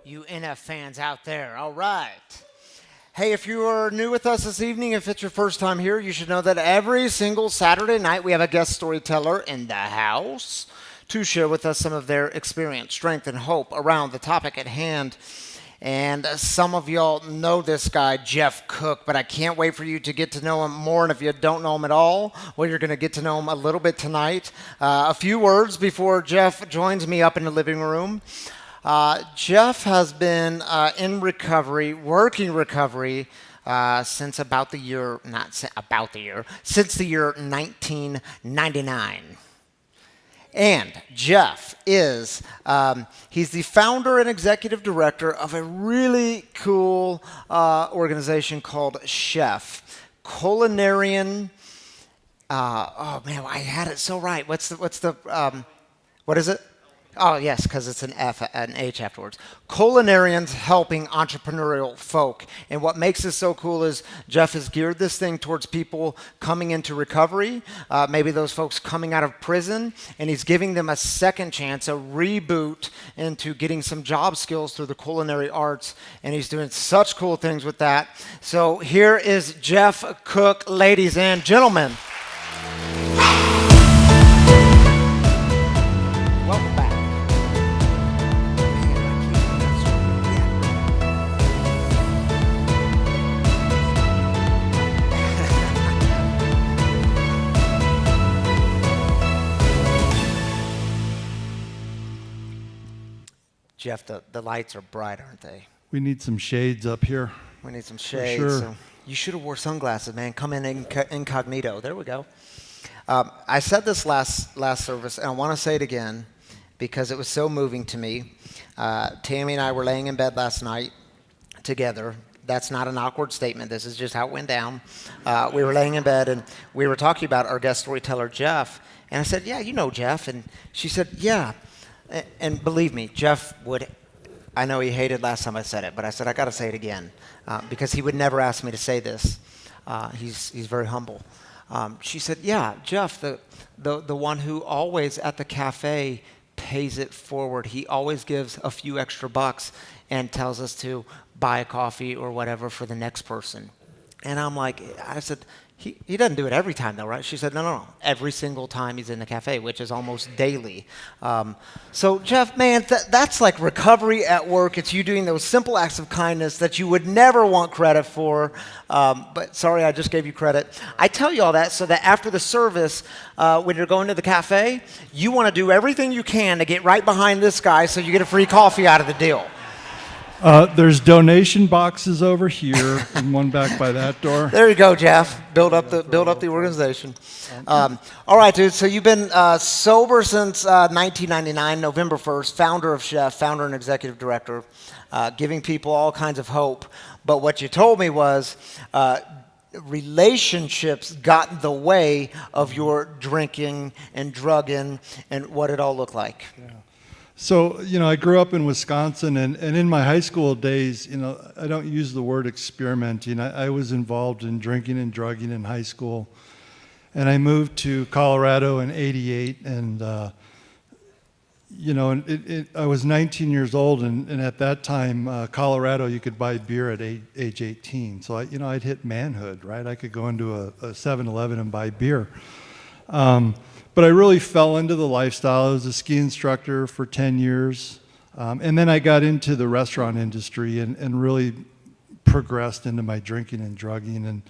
You C.H.E.F fans out there. All right. Hey, if you are new with us this evening, if it's your first time here, you should know that every single Saturday night we have a guest storyteller in the house to share with us some of their experience, strength, and hope around the topic at hand. And some of y'all know this guy, Jeff Cook, but I can't wait for you to get to know him more. And if you don't know him at all, well, you're going to get to know him a little bit tonight. A few words before Jeff joins me up in the living room. Jeff has been in recovery, working recovery, since about the year, since the year 1999. And Jeff is, he's the founder and executive director of a really cool organization called C.H.E.F, culinary, oh man, I had it so right. What is it? Oh, yes, because it's an H afterwards. Culinarians helping entrepreneurial folk. And what makes this so cool is Jeff has geared this thing towards people coming into recovery, maybe those folks coming out of prison, and he's giving them a second chance, a reboot into getting some job skills through the culinary arts. And he's doing such cool things with that. So here is Jeff Cook, ladies and gentlemen. Welcome back. Jeff, the lights are bright, aren't they? We need some shades up here. We need some shades. Sure. So you should have wore sunglasses, man. Come in incognito. There we go. I said this last service, and I want to say it again because it was so moving to me. Tammy and I were laying in bed last night together. That's not an awkward statement. This is just how it went down. We were laying in bed, and we were talking about our guest storyteller, Jeff. And I said, yeah, you know Jeff. And she said, yeah. And believe me, Jeff would, I know he hated last time I said it, but I said, I got to say it again because he would never ask me to say this. He's very humble. She said, yeah, Jeff, the one who always at the cafe pays it forward. He always gives a few extra bucks and tells us to buy a coffee or whatever for the next person. And I'm like, I said, he doesn't do it every time though, right? She said, no. Every single time he's in the cafe, which is almost daily. So Jeff, man, that's like recovery at work. It's you doing those simple acts of kindness that you would never want credit for. But sorry, I just gave you credit. I tell you all that so that after the service, when you're going to the cafe, you want to do everything you can to get right behind this guy so you get a free coffee out of the deal. There's donation boxes over here and one back by that door. There you go, Jeff. Build up the organization. All right, dude. So you've been sober since 1999, November 1st. Founder of C.H.E.F, founder and executive director, giving people all kinds of hope. But what you told me was relationships got in the way of your drinking and drugging and what it all looked like. Yeah. So, I grew up in Wisconsin, and in my high school days, I don't use the word experimenting. I was involved in drinking and drugging in high school. And I moved to Colorado in '88, and, I was 19 years old, and at that time, Colorado, you could buy beer at age 18. So, I'd hit manhood, right? I could go into a 7-Eleven and buy beer. But I really fell into the lifestyle. I was a ski instructor for 10 years. And then I got into the restaurant industry and really progressed into my drinking and drugging. And,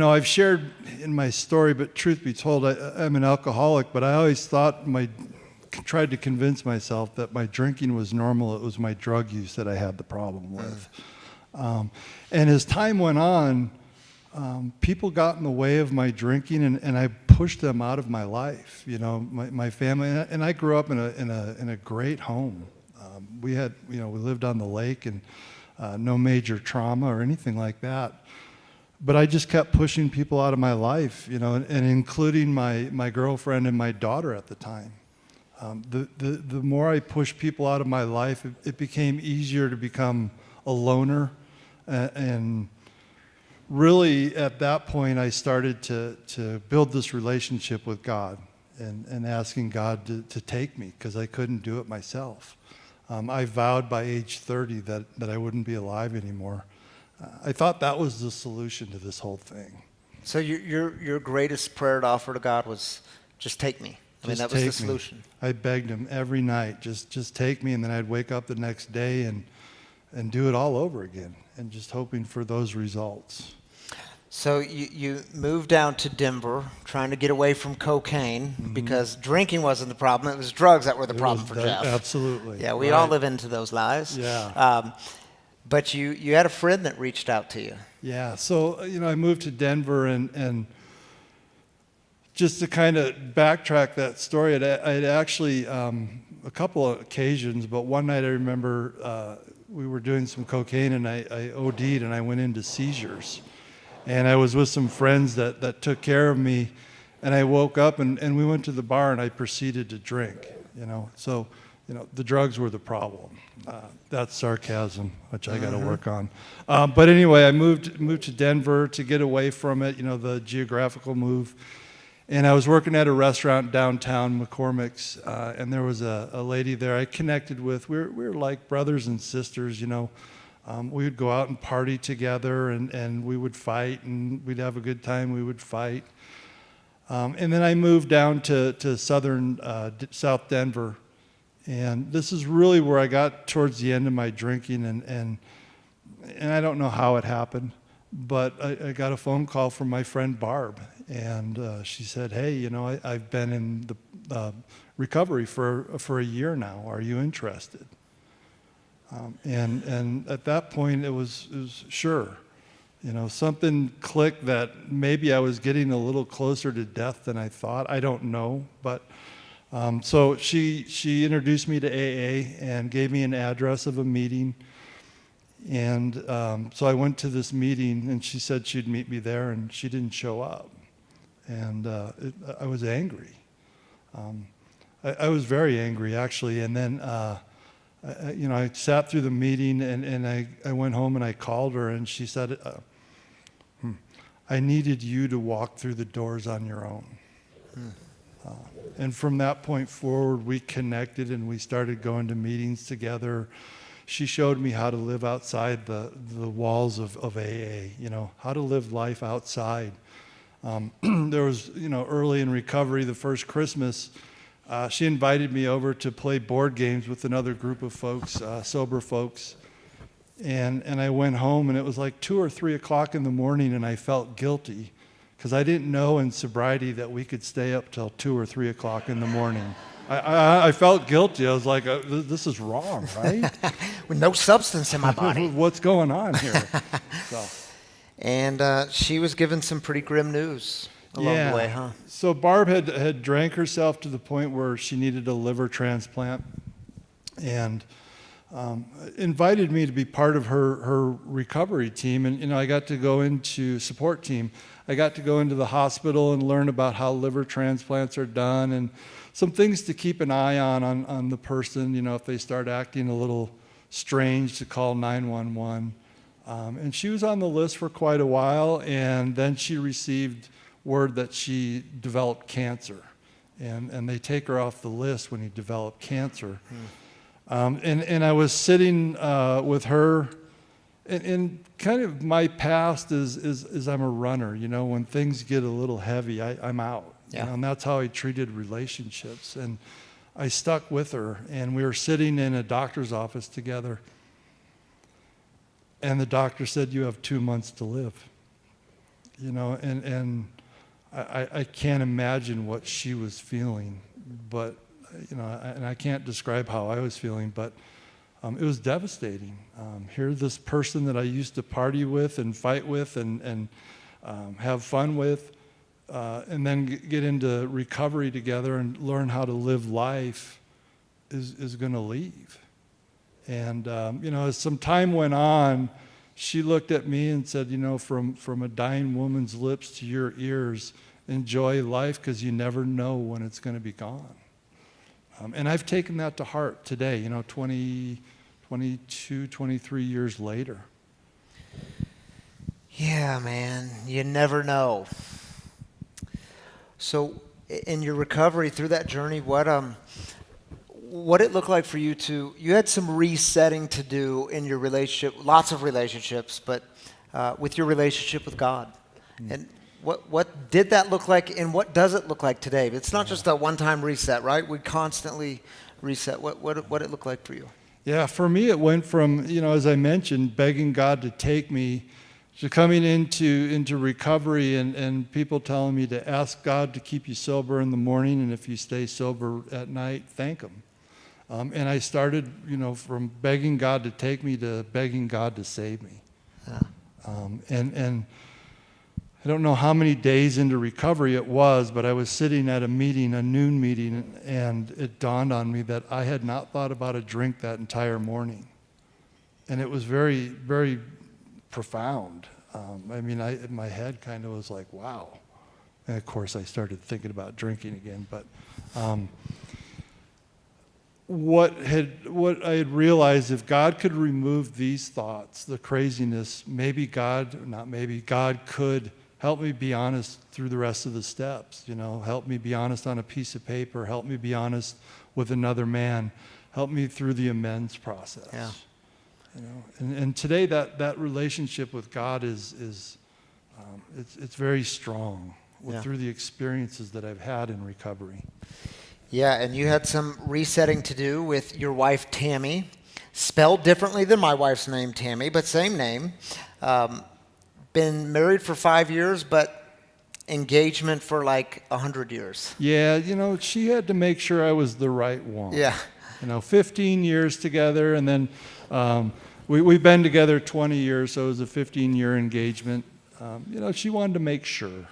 I've shared in my story, but truth be told, I'm an alcoholic, but I always tried to convince myself that my drinking was normal. It was my drug use that I had the problem with. And as time went on, people got in the way of my drinking, and I pushed them out of my life. My family, and I grew up in a great home. We lived on the lake, and no major trauma or anything like that. But I just kept pushing people out of my life, and including my girlfriend and my daughter at the time. The more I pushed people out of my life, it became easier to become a loner, and really, at that point, I started to build this relationship with God and asking God to take me because I couldn't do it myself. I vowed by age 30 that I wouldn't be alive anymore. I thought that was the solution to this whole thing. So your greatest prayer to offer to God was, just take me. I mean, that was the solution. I begged him every night, just take me, and then I'd wake up the next day and and do it all over again, and just hoping for those results. So you moved down to Denver, trying to get away from cocaine because drinking wasn't the problem; it was drugs that were the problem for Jeff. Absolutely. Yeah, we all live into those lies. Yeah. But you had a friend that reached out to you. Yeah. So I moved to Denver, and just to kind of backtrack that story, I'd actually a couple of occasions, but one night I remember we were doing some cocaine, and I OD'd, and I went into seizures. And I was with some friends that took care of me, and I woke up, and we went to the bar, and I proceeded to drink, So, the drugs were the problem. That's sarcasm, which I got to work on. But anyway, I moved to Denver to get away from it, the geographical move. And I was working at a restaurant downtown, McCormick's, and there was a lady there I connected with. We were like brothers and sisters, we would go out and party together, and we would fight, and we'd have a good time. We would fight. And then I moved down to South Denver, and this is really where I got towards the end of my drinking, and I don't know how it happened, but I got a phone call from my friend Barb, and she said, "Hey, I've been in the recovery for a year now. Are you interested?" And at that point, it was sure. Something clicked that maybe I was getting a little closer to death than I thought. I don't know, but so she introduced me to AA and gave me an address of a meeting. And so I went to this meeting, and she said she'd meet me there, and she didn't show up. And I was angry. I was very angry, actually. And then I sat through the meeting, and I went home and I called her, and she said, I needed you to walk through the doors on your own. And from that point forward, we connected, and we started going to meetings together. She showed me how to live outside the walls of AA, how to live life outside. There was, early in recovery, the first Christmas, she invited me over to play board games with another group of folks, sober folks. And I went home, and it was like 2 or 3 o'clock in the morning, and I felt guilty because I didn't know in sobriety that we could stay up till 2 or 3 o'clock in the morning. I felt guilty. I was like, this is wrong, right? With no substance in my body. What's going on here? So. And she was given some pretty grim news along the way, huh? So Barb had drank herself to the point where she needed a liver transplant, and invited me to be part of her recovery team. And I got to go into support team. I got to go into the hospital and learn about how liver transplants are done, and some things to keep an eye on the person. If they start acting a little strange, to call 911. And she was on the list for quite a while, and then she received word that she developed cancer, and they take her off the list when you develop cancer. And I was sitting with her, and kind of my past is I'm a runner. When things get a little heavy, I'm out. Yeah. And that's how I treated relationships. And I stuck with her, and we were sitting in a doctor's office together, and the doctor said, "You have 2 months to live." And I can't imagine what she was feeling, but and I can't describe how I was feeling, but it was devastating. Here, this person that I used to party with and fight with and have fun with, and then get into recovery together and learn how to live life, is going to leave. And as some time went on, she looked at me and said, from a dying woman's lips to your ears, enjoy life because you never know when it's going to be gone. And I've taken that to heart today, 22, 23 years later. Yeah, man, you never know. So in your recovery through that journey, what it looked like for you you had some resetting to do in your relationship, lots of relationships, but with your relationship with God. And what did that look like, and what does it look like today? It's not just a one-time reset, right? We constantly reset. What it look like for you? Yeah, for me, it went from, as I mentioned, begging God to take me to coming into recovery and people telling me to ask God to keep you sober in the morning, and if you stay sober at night, thank Him. And I started, from begging God to take me to begging God to save me. Yeah. And I don't know how many days into recovery it was, but I was sitting at a meeting, a noon meeting, and it dawned on me that I had not thought about a drink that entire morning. And it was very, very profound. My head kind of was like, wow. And of course, I started thinking about drinking again. But what I had realized, if God could remove these thoughts, the craziness, God could help me be honest through the rest of the steps. Help me be honest on a piece of paper. Help me be honest with another man. Help me through the amends process. Yeah. And today that relationship with God is it's very strong through the experiences that I've had in recovery. Yeah, and you had some resetting to do with your wife, Tammy, spelled differently than my wife's name, Tammy, but same name. Been married for 5 years, but engagement for like 100 years. Yeah, she had to make sure I was the right one. Yeah. 15 years together, and then we've been together 20 years, so it was a 15-year engagement. She wanted to make sure.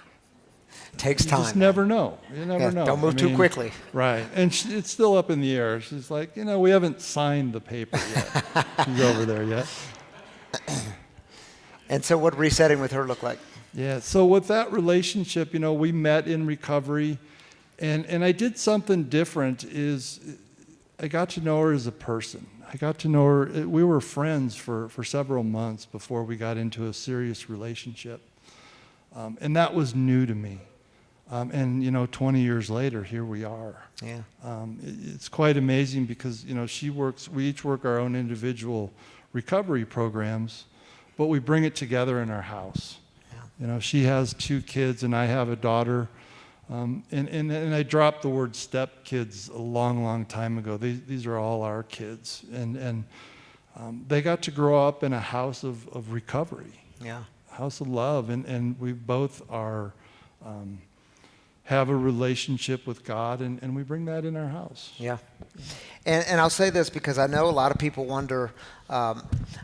Takes time. You just never know. You never know. Don't move too quickly. Right. And it's still up in the air. She's like, we haven't signed the paper yet. She's over there yet. And so what resetting with her look like? Yeah, so with that relationship, we met in recovery, and I did something different is I got to know her as a person. I got to know her. We were friends for several months before we got into a serious relationship. And that was new to me. And 20 years later, here we are. Yeah. It's quite amazing because, we each work our own individual recovery programs, but we bring it together in our house. Yeah. She has 2 kids and I have a daughter. And I dropped the word stepkids a long, long time ago. These are all our kids. And they got to grow up in a house of recovery. Yeah. A house of love. And we both are have a relationship with God, and we bring that in our house. Yeah. And I'll say this because I know a lot of people wonder,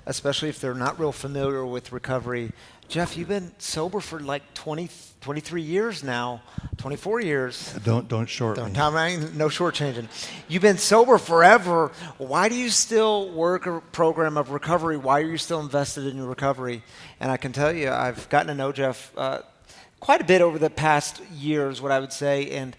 especially if they're not real familiar with recovery, Jeff, you've been sober for like 23 years now, 24 years. Don't short me. No shortchanging. You've been sober forever. Why do you still work a program of recovery? Why are you still invested in your recovery? And I can tell you, I've gotten to know Jeff quite a bit over the past years, what I would say, and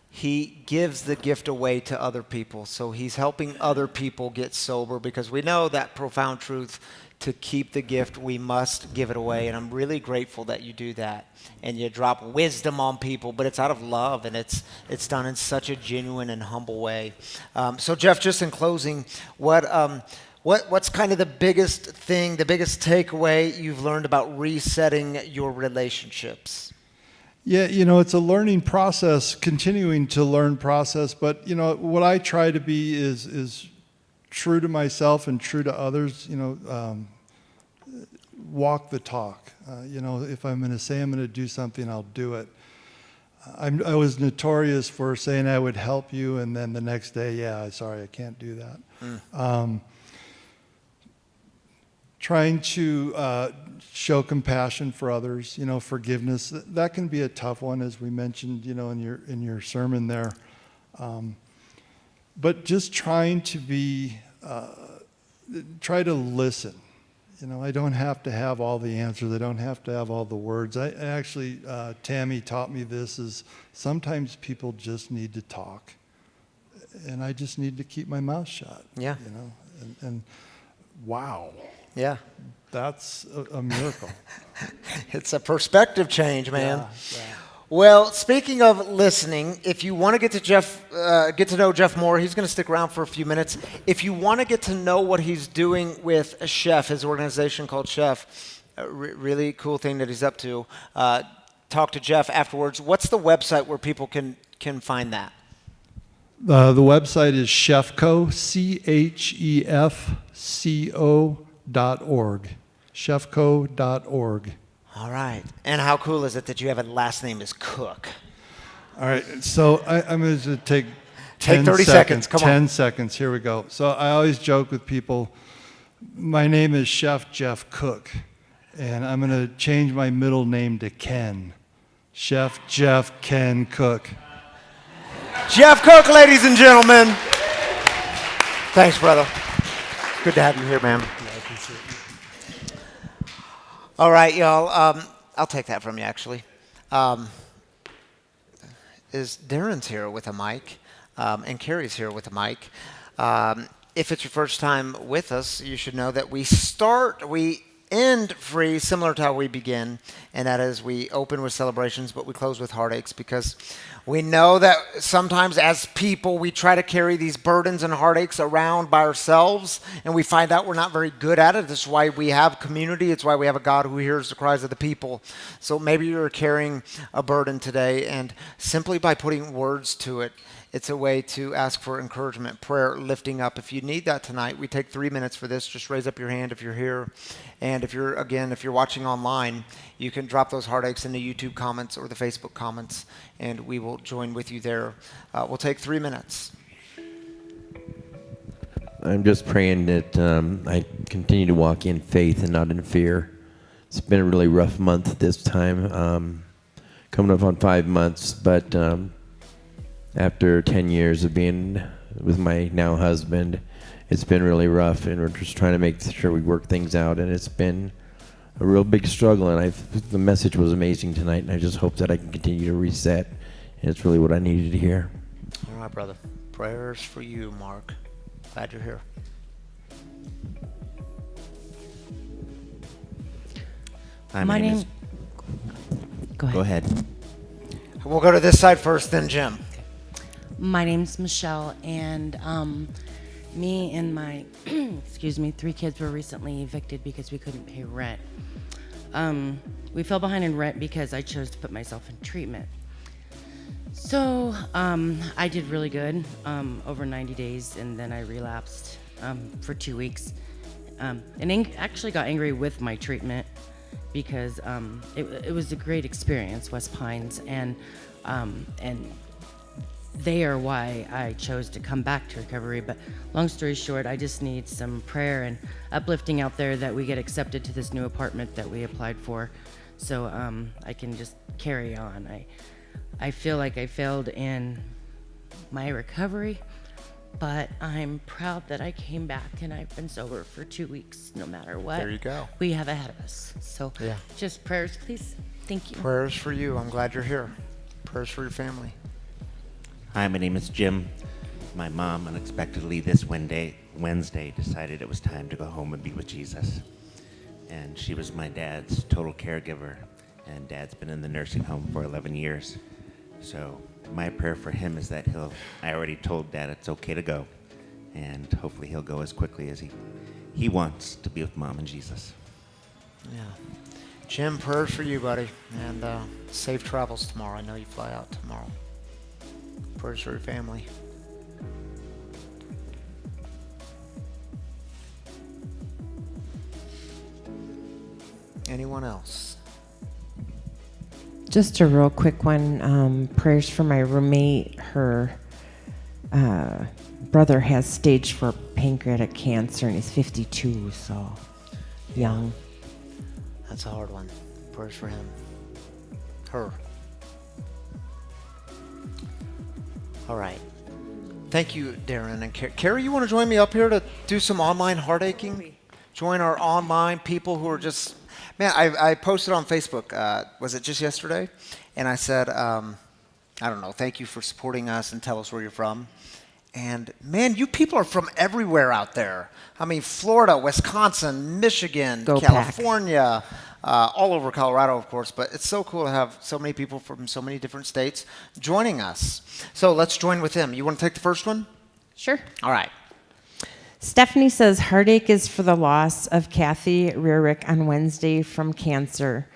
he gives the gift away to other people. So he's helping other people get sober because we know that profound truth, to keep the gift, we must give it away. And I'm really grateful that you do that. And you drop wisdom on people, but it's out of love, and it's done in such a genuine and humble way. So Jeff, just in closing, what's kind of the biggest thing, the biggest takeaway you've learned about resetting your relationships? Yeah, it's a learning process, continuing to learn process. But, what I try to be is true to myself and true to others, walk the talk. If I'm going to say I'm going to do something, I'll do it. I was notorious for saying I would help you, and then the next day, sorry, I can't do that. Trying to show compassion for others, forgiveness. That can be a tough one, as we mentioned, in your sermon there. But just trying to try to listen. I don't have to have all the answers. I don't have to have all the words. I actually, Tammy taught me this, is sometimes people just need to talk. And I just need to keep my mouth shut. Yeah. And wow. Yeah. That's a miracle. It's a perspective change, man. Yeah. Well, speaking of listening, if you want to get to know Jeff more, he's going to stick around for a few minutes. If you want to get to know what he's doing with C.H.E.F, his organization called C.H.E.F, a really cool thing that he's up to, talk to Jeff afterwards. What's the website where people can find that? The website is C.H.E.F, CHEFCO.org. CHEFCO.org. All right. And how cool is it that you have a last name is Cook? All right, so I'm going to take 30 seconds. Come on. 10 seconds. Here we go. So I always joke with people, my name is Chef Jeff Cook, and I'm going to change my middle name to Ken. Chef Jeff Ken Cook. Jeff Cook, ladies and gentlemen. Thanks, brother. Good to have you here, man. All right, y'all. I'll take that from you, actually. Is Darren's here with a mic, and Carrie's here with a mic. If it's your first time with us, you should know that we end free, similar to how we begin, and that is we open with celebrations, but we close with heartaches, because we know that sometimes as people we try to carry these burdens and heartaches around by ourselves, and we find out we're not very good at it. This is why we have community. It's why we have a God who hears the cries of the people. So maybe you're carrying a burden today, and simply by putting words to it, it's a way to ask for encouragement, prayer, lifting up. If you need that tonight, we take 3 minutes for this. Just raise up your hand if you're here. And if you're watching online, you can drop those heartaches in the YouTube comments or the Facebook comments, and we will join with you there. We'll take 3 minutes. I'm just praying that I continue to walk in faith and not in fear. It's been a really rough month this time, coming up on 5 months, but after 10 years of being with my now husband, it's been really rough, and we're just trying to make sure we work things out, and it's been a real big struggle, and the message was amazing tonight, and I just hope that I can continue to reset, and it's really what I needed to hear. All right, brother. Prayers for you, Mark. Glad you're here. Hi, my name is... Go ahead. We'll go to this side first, then Jim. My name's Michelle, and me and my 3 kids were recently evicted because we couldn't pay rent. We fell behind in rent because I chose to put myself in treatment. So I did really good over 90 days, and then I relapsed for 2 weeks, and actually got angry with my treatment because it was a great experience, West Pines, and they are why I chose to come back to recovery. But long story short, I just need some prayer and uplifting out there that we get accepted to this new apartment that we applied for, so I can just carry on. I feel like I failed in my recovery, but I'm proud that I came back, and I've been sober for 2 weeks, no matter what. There you go. We have ahead of us. So yeah. Just prayers, please. Thank you. Prayers for you. I'm glad you're here. Prayers for your family. Hi, my name is Jim. My mom unexpectedly this Wednesday decided it was time to go home and be with Jesus. And she was my dad's total caregiver, and Dad's been in the nursing home for 11 years. So my prayer for him is that I already told Dad it's okay to go, and hopefully he'll go as quickly as he wants to be with Mom and Jesus. Yeah. Jim, prayers for you, buddy, and safe travels tomorrow. I know you fly out tomorrow. Prayers for your family. Anyone else? Just a real quick one. Prayers for my roommate. Her brother has stage 4 pancreatic cancer, and he's 52, so young. That's a hard one. Prayers for him. Her. All right. Thank you, Darren and Carrie. You want to join me up here to do some online heartacheing? Join our online people who are just... Man, I posted on Facebook, was it just yesterday? And I said, I don't know, thank you for supporting us and tell us where you're from. And man, you people are from everywhere out there. I mean, Florida, Wisconsin, Michigan, Go California, all over Colorado, of course. But it's so cool to have so many people from so many different states joining us. So let's join with them. You want to take the first one? Sure. All right. Stephanie says, heartache is for the loss of Kathy Rearick on Wednesday from cancer.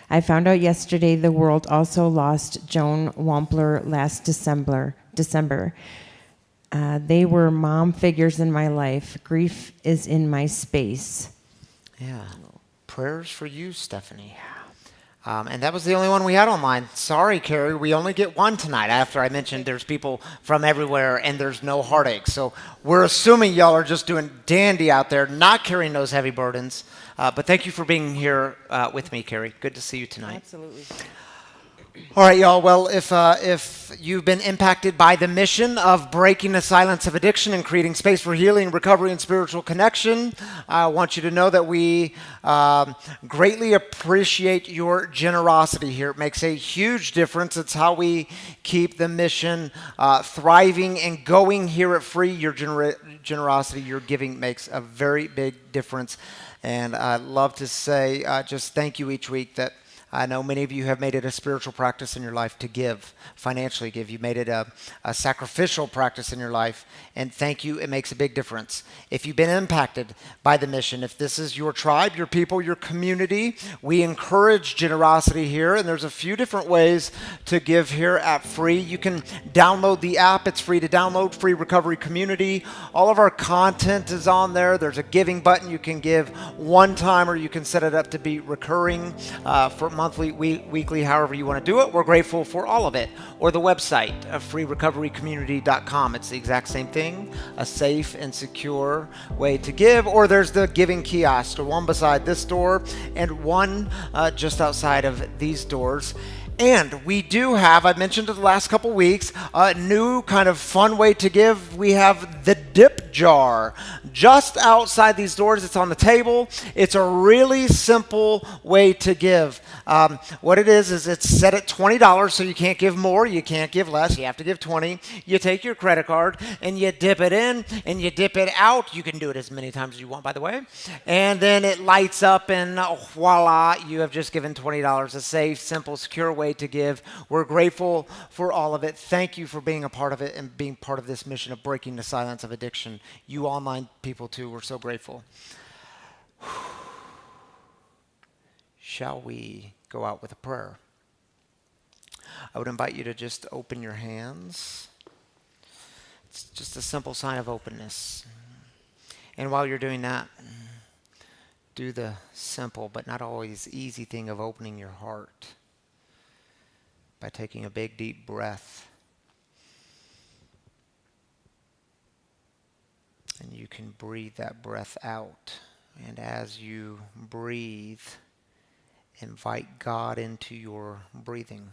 I found out yesterday the world also lost Joan Wampler last December. They were mom figures in my life. Grief is in my space. Yeah. Prayers for you, Stephanie. And that was the only one we had online. Sorry, Carrie, we only get one tonight after I mentioned there's people from everywhere and there's no heartache. So we're assuming y'all are just doing dandy out there, not carrying those heavy burdens. But thank you for being here with me, Carrie. Good to see you tonight. Absolutely. All right, y'all. Well, if you've been impacted by the mission of breaking the silence of addiction and creating space for healing, recovery, and spiritual connection, I want you to know that we greatly appreciate your generosity here. It makes a huge difference. It's how we keep the mission thriving and going here at Free. Your generosity, your giving makes a very big difference. And I'd love to say just thank you each week that I know many of you have made it a spiritual practice in your life to give, financially give. You made it a sacrificial practice in your life, and thank you. It makes a big difference. If you've been impacted by the mission, if this is your tribe, your people, your community, we encourage generosity here, and there's a few different ways to give here at Free. You can download the app. It's free to download, Free Recovery Community. All of our content is on there. There's a giving button. You can give one time, or you can set it up to be recurring for monthly, weekly, however you want to do it. We're grateful for all of it. Or the website of freerecoverycommunity.com. It's the exact same thing, a safe and secure way to give. Or there's the giving kiosk, one beside this door and one just outside of these doors. And we do have, I mentioned it the last couple weeks, a new kind of fun way to give. We have the dip jar just outside these doors. It's on the table. It's a really simple way to give. What it is it's set at $20, so you can't give more, you can't give less, you have to give $20. You take your credit card and you dip it in and you dip it out. You can do it as many times as you want, by the way. And then it lights up and voila, you have just given $20. A safe, simple, secure way to give. We're grateful for all of it. Thank you for being a part of it and being part of this mission of breaking the silence of addiction. You online people too, we're so grateful. Shall we go out with a prayer? I would invite you to just open your hands. It's just a simple sign of openness. And while you're doing that, do the simple but not always easy thing of opening your heart by taking a big, deep breath. And you can breathe that breath out. And as you breathe, invite God into your breathing.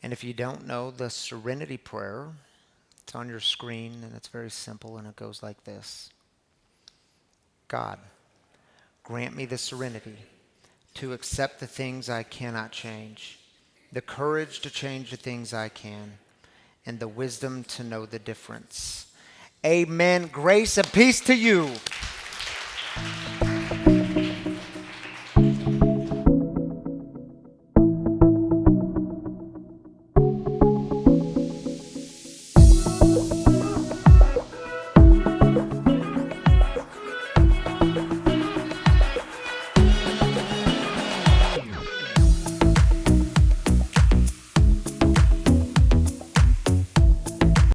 And if you don't know the Serenity Prayer, it's on your screen and it's very simple and it goes like this. God, grant me the serenity to accept the things I cannot change, the courage to change the things I can, and the wisdom to know the difference. Amen. Grace and peace to you.